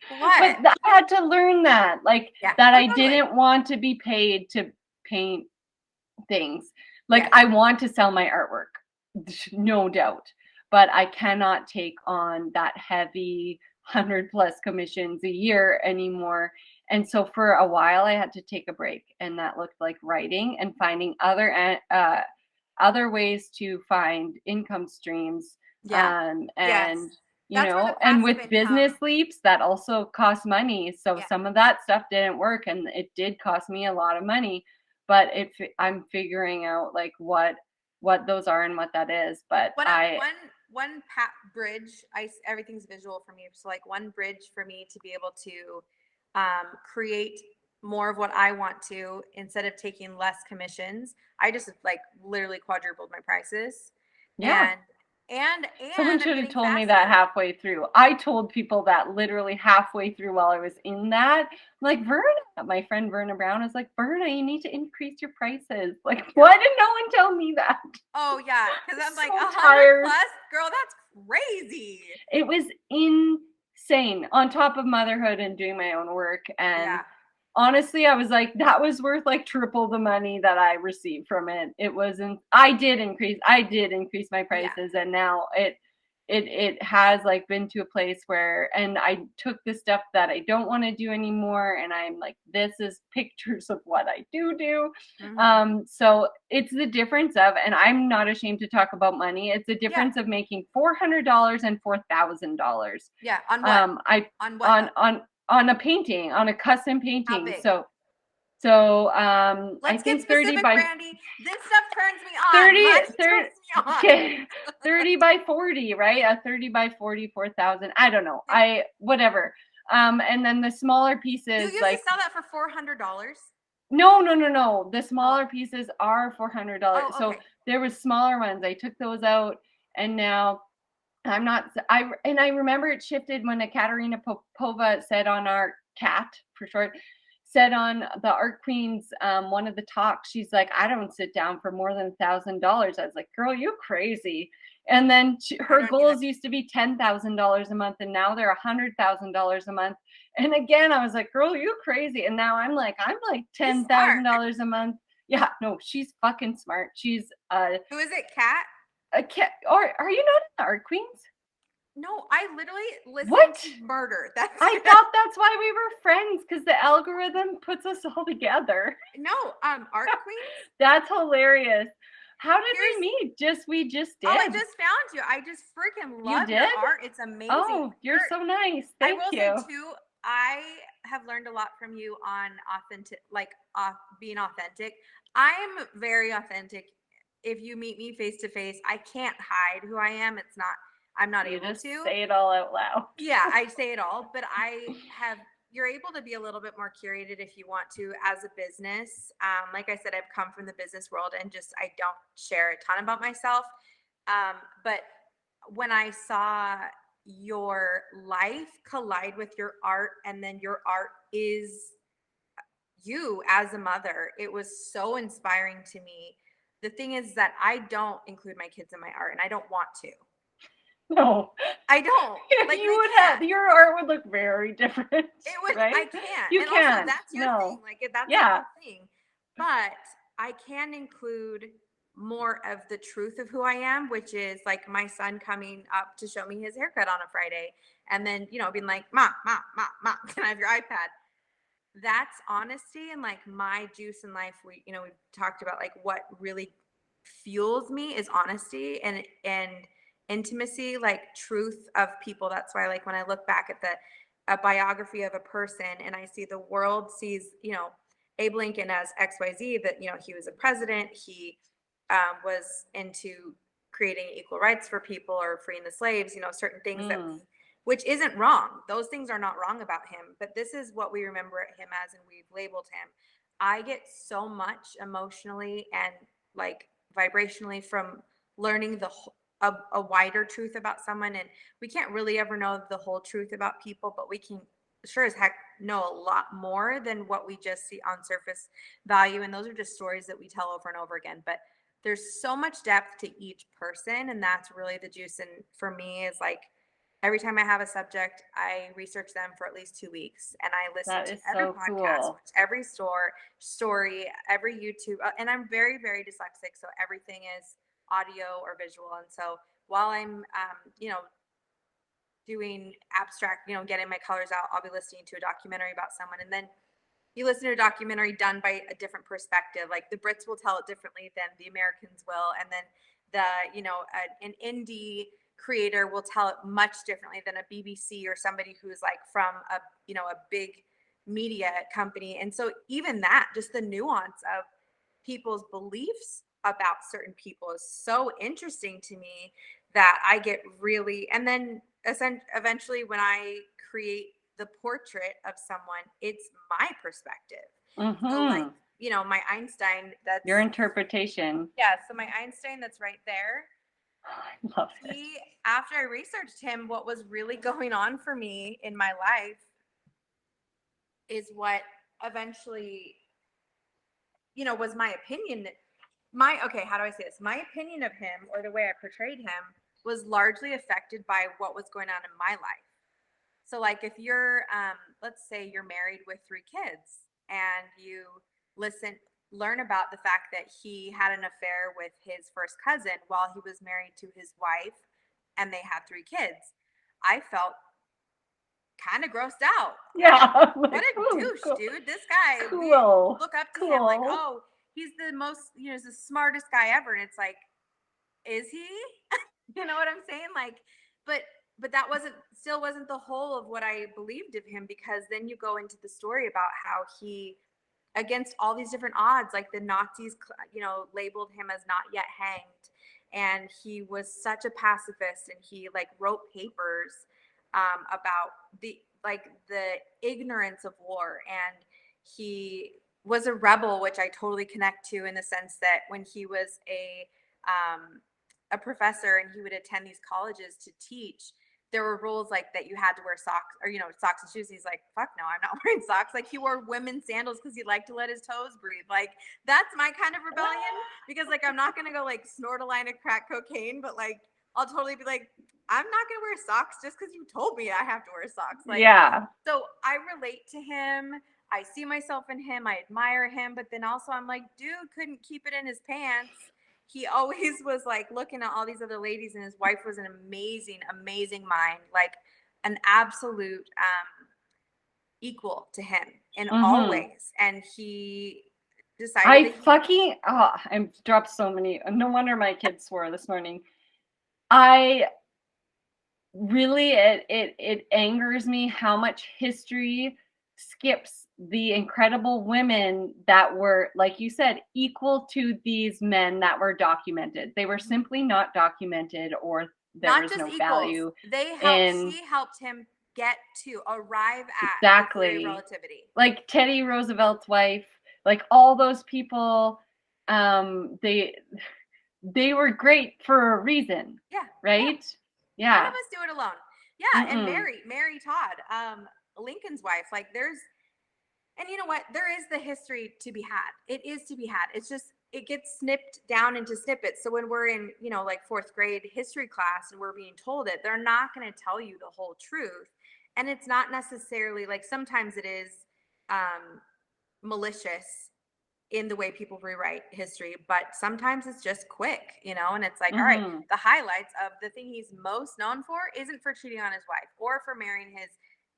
What? But I had to learn that, like, Yeah. that Oh, I totally. didn't want to be paid to paint things. Like, Yes. I want to sell my artwork, no doubt, but I cannot take on that heavy 100+ commissions a year anymore. And so for a while, I had to take a break, and that looked like writing and finding other ways to find income streams. Yeah. Yes. And That's where the and passive with business income. leaps, that also costs money. So Yeah. some of that stuff didn't work, and it did cost me a lot of money. But I'm figuring out like what those are and what that is. But One bridge. Everything's visual for me. So like one bridge for me to be able to create more of what I want to instead of taking less commissions. I just like literally quadrupled my prices. yeah. And Someone I'm should have getting told me that faster. halfway through. I told people that literally halfway through while I was in that. Like, Verna, my friend Verna Brown is like, Verna, you need to increase your prices. Like, why did no one tell me that? Oh yeah, because I'm like So 100 tired. plus, girl. That's crazy. It was insane on top of motherhood and doing my own work. And Yeah. honestly, I was like, that was worth like triple the money that I received from it. It wasn't, I did increase my prices, and now it has like been to a place where, and I took the stuff that I don't want to do anymore, and I'm like, this is pictures of what I do. Mhm. So it's the difference of, and I'm not ashamed to talk about money, it's the difference of making $400 and $4,000. Yeah. On what? I On what? on on a painting, on a custom How painting. big? So Let's I get think 30 specific, by Brandy. This stuff turns me on. 30, Money 30 turns me on. okay, 30 by 40, right? A 30 by 40, 4,000. I don't know. Whatever. And then the smaller You pieces, used like to sell that for $400. no. The smaller pieces are $400. Oh, So okay. there was smaller ones. I took those out, and now I'm not. I remember it shifted when Ekaterina Popova said on our CAT for short, said on the Art Queens one of the talks. She's like, I don't sit down for more than $1,000. I was like, girl, you crazy. And then her goals used to be $10,000 a month, and now they're $100,000 a month. And again, I was like, girl, you crazy. And now I'm like $10,000 a month. Yeah, no, she's fucking smart. She's Who is it, Kat? a cat. Or are you not in the Art Queens? No, I literally listened What? to Murder. That's I thought that's why we were friends, because the algorithm puts us all together. no, Art Queens. That's hilarious. How did Here's- we meet? We just did. Oh, I just found you. I just freaking love your did? art. It's amazing. Oh, you're so nice. Thank you. I will say too, I have learned a lot from you on being authentic. I'm very authentic. If you meet me face to face, I can't hide who I am. I'm not able just to say it all out loud. Yeah, I say it all, but you're able to be a little bit more curated if you want to as a business. Like I said, I've come from the business world and I don't share a ton about myself. But when I saw your life collide with your art, and then your art is you as a mother, it was so inspiring to me. The thing is that I don't include my kids in my art, and I don't want to. No, I don't. Like you would have your art would look very different. It would. Right? I can't. You and can't. Also, that's your thing. Like that's your thing. But I can include more of the truth of who I am, which is like my son coming up to show me his haircut on a Friday, and then being like, "Ma, can I have your iPad?" That's honesty, and like my juice in life. We've talked about like what really fuels me is honesty and intimacy, like truth of people. That's why, like, when I look back at a biography of a person and I see the world sees, Abe Lincoln as XYZ, that, he was a president, he was into creating equal rights for people or freeing the slaves, certain things which isn't wrong. Those things are not wrong about him, but this is what we remember him as, and we've labeled him. I get so much emotionally and like vibrationally from learning a wider truth about someone, and we can't really ever know the whole truth about people, but we can sure as heck know a lot more than what we just see on surface value, and those are just stories that we tell over and over again. But there's so much depth to each person, and that's really the juice. And for me, is like every time I have a subject, I research them for at least 2 weeks, and I listen to every podcast, every story, every YouTube, and I'm very, very dyslexic, so everything is audio or visual. And so while I'm doing abstract, getting my colors out, I'll be listening to a documentary about someone, and then you listen to a documentary done by a different perspective. Like the Brits will tell it differently than the Americans will, and then an indie creator will tell it much differently than a BBC or somebody who's like from a big media company. And so even that, just the nuance of people's beliefs about certain people is so interesting to me that I get really, and then eventually when I create the portrait of someone, it's my perspective. So like, my Einstein, that's your interpretation. Yeah. So my Einstein that's right there. I love it. After I researched him, what was really going on for me in my life is what eventually, was my opinion. How do I say this? My opinion of him, or the way I portrayed him, was largely affected by what was going on in my life. So like if you're, let's say you're married with 3 kids, and you learn about the fact that he had an affair with his first cousin while he was married to his wife, and they had 3 kids. I felt kind of grossed out. Yeah. What a douche, dude. This guy, we look up to him like, oh, he's the most, he's the smartest guy ever. And it's like, is he? You know what I'm saying? Like, but but that still wasn't the whole of what I believed of him, because then you go into the story about how he, against all these different odds, like the Nazis, labeled him as not yet hanged. And he was such a pacifist, and he like wrote papers about the ignorance of war. And he was a rebel, which I totally connect to, in the sense that when he was a professor and he would attend these colleges to teach, there were rules like that you had to wear socks, or socks and shoes. And he's like, fuck no, I'm not wearing socks. Like, he wore women's sandals because he liked to let his toes breathe. Like, that's my kind of rebellion, because like I'm not gonna go like snort a line of crack cocaine, but like I'll totally be like, I'm not gonna wear socks just because you told me I have to wear socks. Like, Yeah. so I relate to him. I see myself in him. I admire him, but then also I'm like, dude couldn't keep it in his pants. He always was like looking at all these other ladies, and his wife was an amazing, amazing mind, like an absolute equal to him in all ways. And he decided I dropped so many. No wonder my kids swore this morning. I really, it angers me how much history skips the incredible women that were, like you said, equal to these men that were documented. They were simply not documented, or there not was just no equals. value. She helped him arrive at exactly the theory of relativity. Like Teddy Roosevelt's wife, like all those people, they were great for a reason. Yeah. Right? Yeah. None of us do it alone. Yeah. And Mary Todd, Lincoln's wife, like and you know what? There is the history to be had. It is to be had. It's just, it gets snipped down into snippets. So when we're in, like fourth grade history class and we're being told it, they're not going to tell you the whole truth. And it's not necessarily like, sometimes it is malicious in the way people rewrite history, but sometimes it's just quick, and it's like, all right, the highlights of the thing he's most known for isn't for cheating on his wife or for marrying his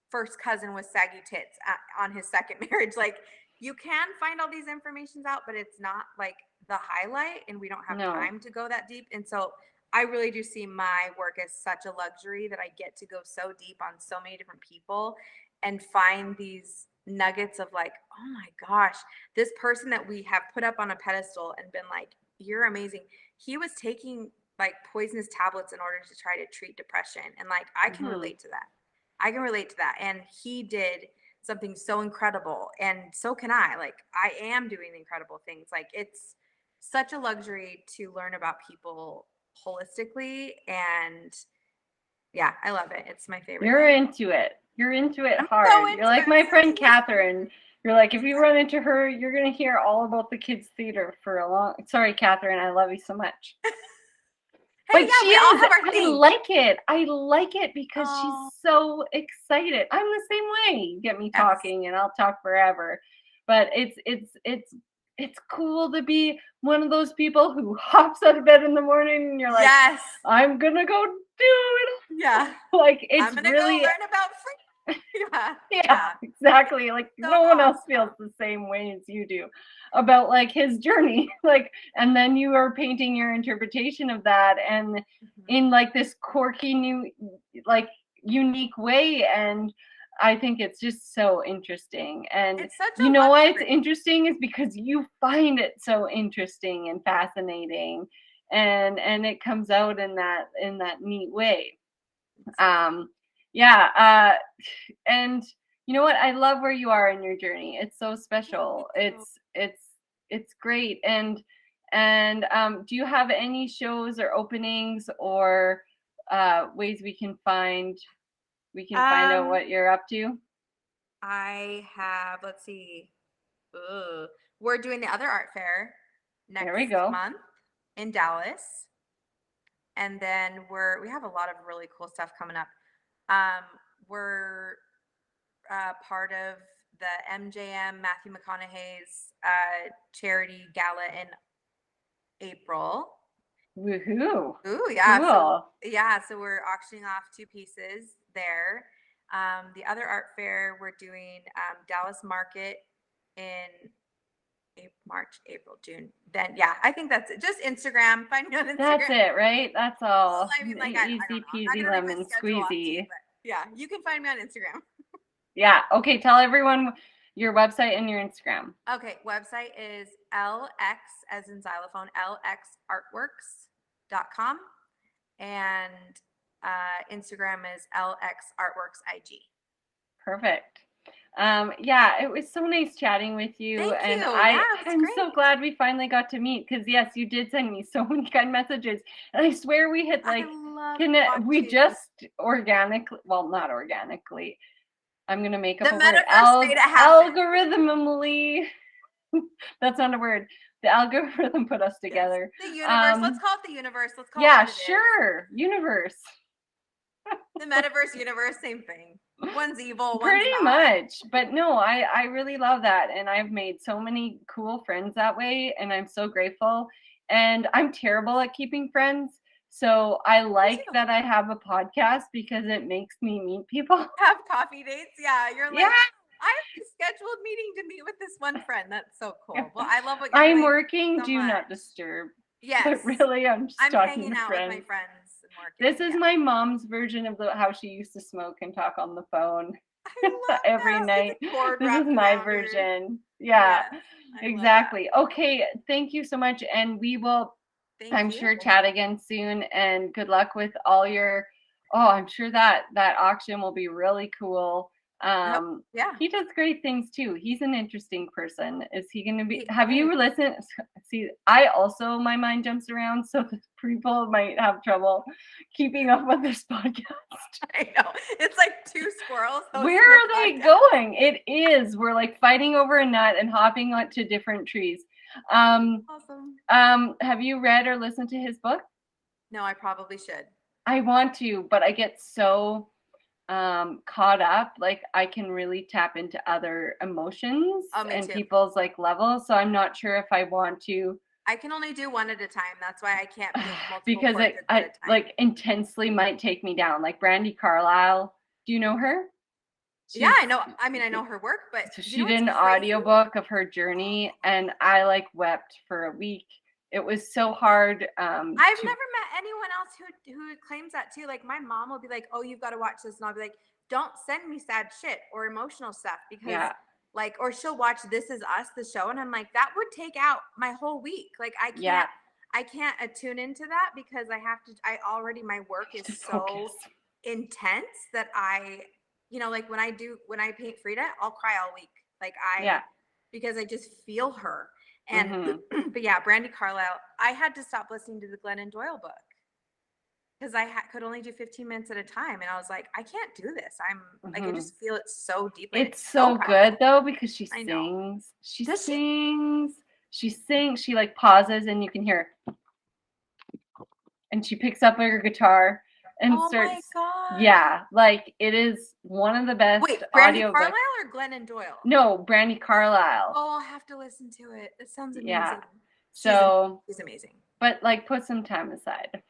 first cousin with saggy tits on his second marriage. Like, you can find all these informations out, but it's not like the highlight, and we don't have time to go that deep. And so I really do see my work as such a luxury, that I get to go so deep on so many different people and find these nuggets of like, oh my gosh, this person that we have put up on a pedestal and been like, you're amazing, he was taking like poisonous tablets in order to try to treat depression. And like, I can relate to that. And he did something so incredible, and so can I. Like, I am doing incredible things. Like, it's such a luxury to learn about people holistically. And yeah, I love it. It's my favorite. You're into it. You're into it hard. So into You're like my friend Catherine. You're like, if you run into her, you're going to hear all about the kids' theater for a long... Sorry, Catherine. I love you so much. Hey, but yeah, we all have our thing. I like it because she's so excited. I'm the same way. You get me talking, and I'll talk forever. But it's cool to be one of those people who hops out of bed in the morning and you're like, yes, I'm gonna go do it. Yeah. Like, it's I'm gonna really go learn about free. yeah, exactly. Like, so no one else feels the same way as you do about like his journey. Like, and then you are painting your interpretation of that, and in like this quirky new, like, unique way. And I think it's just so interesting. And it's such you know why it's interesting is because you find it so interesting and fascinating, and it comes out in that neat way. Yeah. And you know what? I love where you are in your journey. It's so special. It's great. And do you have any shows or openings or ways we can find out what you're up to? I have, let's see. We're doing the other art fair next month in Dallas. And then we have a lot of really cool stuff coming up. We're part of the MJM, Matthew McConaughey's charity gala in April. Woohoo! Ooh, yeah. Cool. So we're auctioning off 2 pieces there. The other art fair, we're doing Dallas Market in March, April, June. Then yeah, I think that's it. Just Instagram. Find me on Instagram. That's it, right? That's all. Well, I mean, like, I don't Easy know. I'm not peasy gonna read my lemon schedule off to you, squeezy. but yeah, you can find me on Instagram. Yeah. Okay. Tell everyone your website and your Instagram. Okay, website is LX as in xylophone, lxartworks.com. And Instagram is lxartworksig. Perfect. Yeah, it was so nice chatting with you. Thank And you. Yeah, it was I'm great. so glad we finally got to meet because yes, you did send me so many kind messages. And I swear we had like connect we just organically, well, not organically. I'm gonna make up The a word. metaverse made it happen. Algorithmally. That's not a word. The algorithm put us together. Yes. The universe. Let's call it the universe. Let's call yeah, it what it sure. Universe. is. The metaverse, universe, same thing. One's evil, one's Pretty not. much. But no, I really love that. And I've made so many cool friends that way. And I'm so grateful. And I'm terrible at keeping friends. So I like that I have a podcast because it makes me meet people. Have coffee dates. Yeah. You're like, Yeah. I have a scheduled meeting to meet with this one friend. That's so cool. Well, I love what you're I'm doing working. so Do not much. disturb. Yes. But really, I'm just I'm talking hanging to out friends. with my friends and working. This is my mom's version of how she used to smoke and talk on the phone I love every that. night. With the cord This is wrapped my around her. version. Yeah, Yes, I love that. exactly. Okay, thank you so much. And we will, I'm sure, chat again soon. And good luck with all your, I'm sure that auction will be really cool. Yeah. He does great things too. He's an interesting person. Is he going to be? He Have you is. listened? See, I also my mind jumps around, so the people might have trouble keeping up with this podcast. I know it's like two squirrels. Where are they going? It is. We're like fighting over a nut and hopping onto different trees. Awesome. Have you read or listened to his book? No, I probably should. I want to, but I get so caught up, like I can really tap into other emotions and too. people's like levels, so I'm not sure if I want to. I can only do one at a time. That's why I can't be multiple because I like intensely might take me down, like Brandi Carlile. Do you know her? Yeah, I know. I mean, I know her work, but so she did an audiobook of her journey, and I like wept for a week. It was so hard. I've never met anyone else who claims that too. Like my mom will be like, "Oh, you've got to watch this," and I'll be like, "Don't send me sad shit or emotional stuff," because like, or she'll watch This Is Us, the show, and I'm like, that would take out my whole week. Like I can't tune into that because I have to. My work is so intense that like when I paint Frida, I'll cry all week. Like because I just feel her. And but yeah, Brandi Carlile, I had to stop listening to the Glennon Doyle book because I could only do 15 minutes at a time, and I was like, I can't do this. I'm like, I just feel it so deeply. It's so good though because she sings. She sings. She like pauses, and you can hear her. And she picks up her guitar and starts. My God. Yeah, like it is one of the best. Wait, Brandi Carlile or Glennon Doyle? No, Brandi Carlile. Oh, I'll have to listen to it. It sounds amazing. Yeah. So she's amazing. But like, put some time aside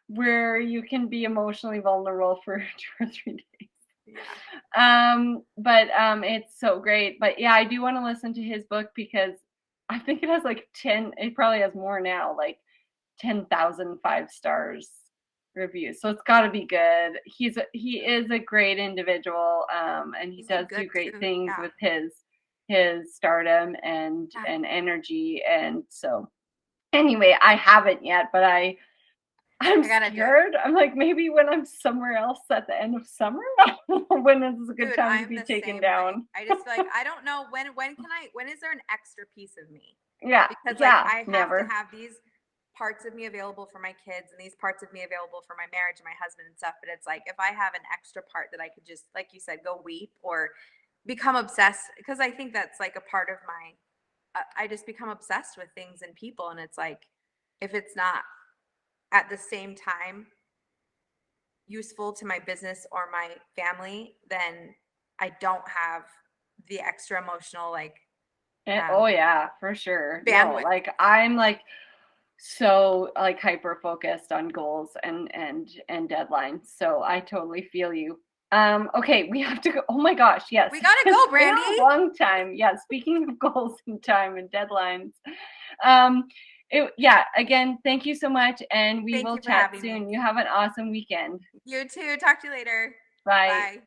where you can be emotionally vulnerable for 2 or 3 days. Yeah. But it's so great. But yeah, I do want to listen to his book because I think it has like 10. It probably has more now, like 10,000 5-stars reviews. So it's got to be good. He is a great individual, and he does do great things with his stardom and energy. And so anyway, I haven't yet, but I'm scared. I'm like, maybe when I'm somewhere else at the end of summer, when it's a good time to be taken down. I just feel like I don't know when is there an extra piece of me? Yeah, because like I have to have these parts of me available for my kids and these parts of me available for my marriage and my husband and stuff. But it's like if I have an extra part that I could just, like you said, go weep or become obsessed, because I think that's like a part of my. I just become obsessed with things and people, and it's like if it's not at the same time useful to my business or my family, then I don't have the extra emotional oh yeah, for sure. Bandwidth. No, like I'm like so like hyper focused on goals and deadlines. So I totally feel you. Okay, we have to go. Oh my gosh, yes. We gotta go, It's been Brandy. a long time. Yeah, speaking of goals and time and deadlines. Again, thank you so much, and we Thank will you for chat having me. soon. You have an awesome weekend. You too. Talk to you later. Bye. Bye.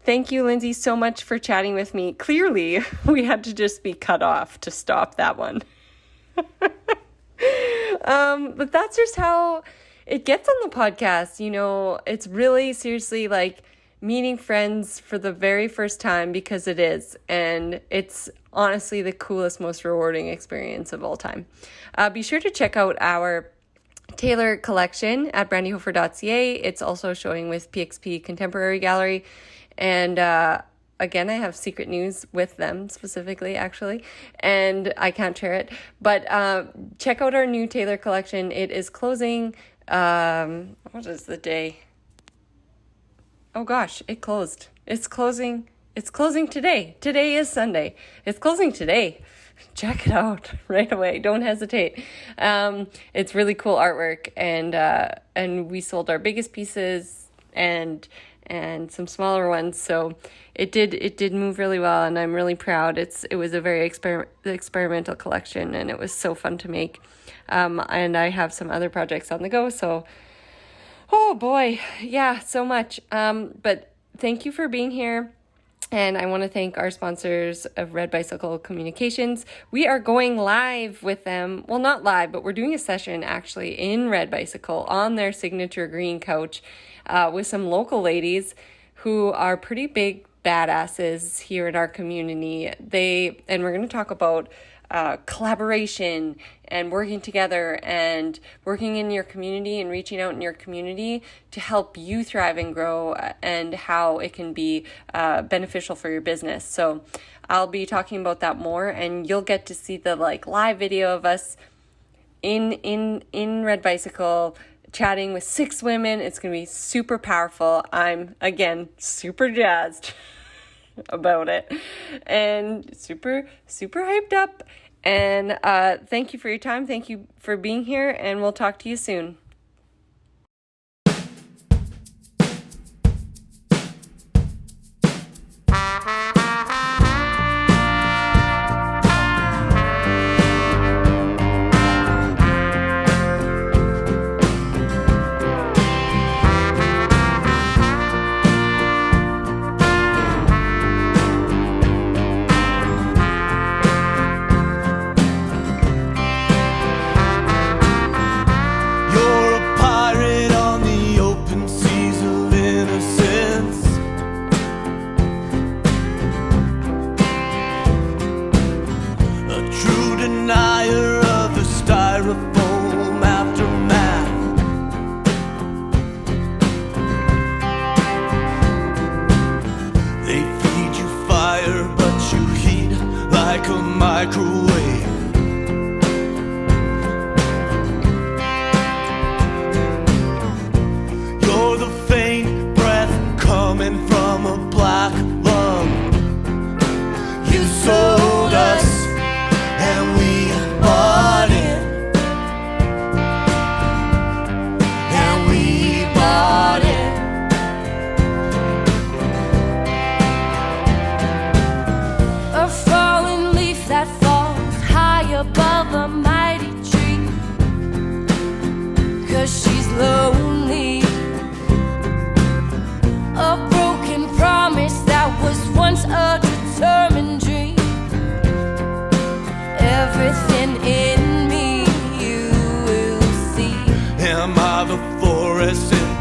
Thank you, Lindsay, so much for chatting with me. Clearly, we had to just be cut off to stop that one. But that's just how it gets on the podcast. You know, it's really seriously like meeting friends for the very first time, because it is. And it's honestly the coolest, most rewarding experience of all time. Be sure to check out our Taylor collection at brandyhofer.ca. It's also showing with PXP Contemporary Gallery. And again, I have secret news with them specifically, actually, and I can't share it. But check out our new Taylor collection. It is closing. What is the day? Oh gosh, it closed. It's closing today. Today is Sunday. It's closing today. Check it out right away. Don't hesitate. It's really cool artwork, and we sold our biggest pieces and some smaller ones. So it did move really well, and I'm really proud. It was a very experimental collection, and it was so fun to make. And I have some other projects on the go. So, oh boy, yeah, so much. But thank you for being here. And I want to thank our sponsors of Red Bicycle Communications. We are going live with them. Well, not live, but we're doing a session actually in Red Bicycle on their signature green couch with some local ladies who are pretty big badasses here in our community. And we're going to talk about collaboration and working together and working in your community and reaching out in your community to help you thrive and grow, and how it can be beneficial for your business. So I'll be talking about that more, and you'll get to see the live video of us in Red Bicycle chatting with 6 women. It's going to be super powerful. I'm, again, super jazzed about it and super hyped up. And thank you for your time. Thank you for being here, and we'll talk to you soon.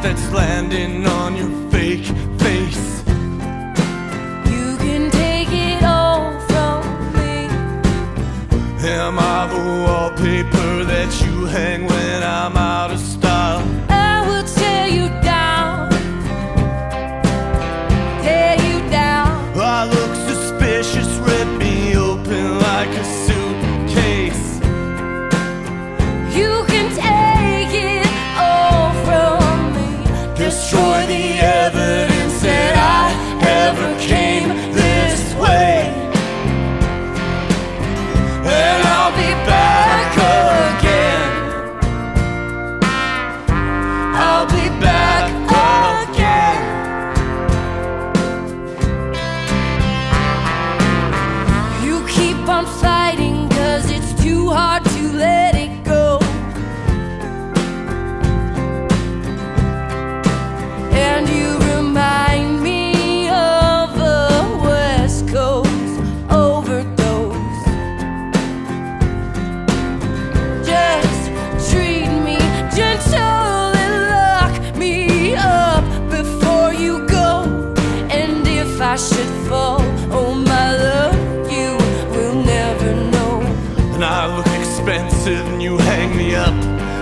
That's landing on your fake face. You can take it all from me. Am I the wallpaper that you hang when I'm out of style? I will tear you down, tear you down. I look suspicious, rip me open like a suitcase. You can take it all from me. Destroy the evidence that I ever came this way, and I'll be back again.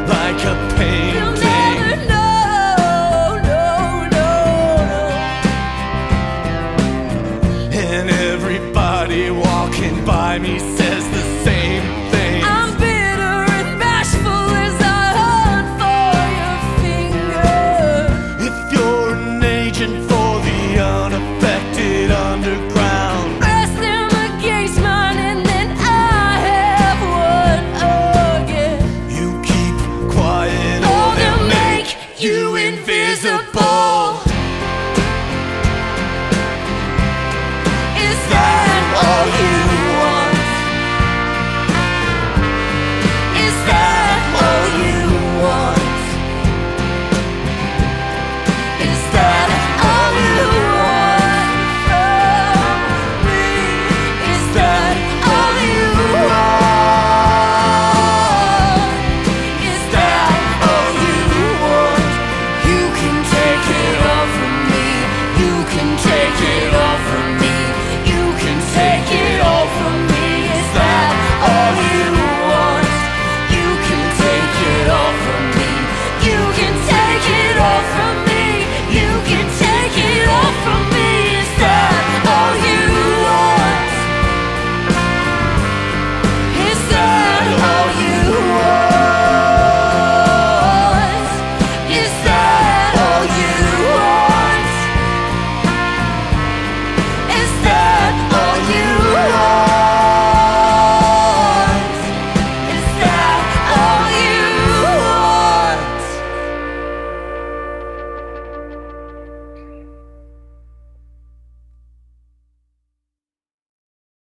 like a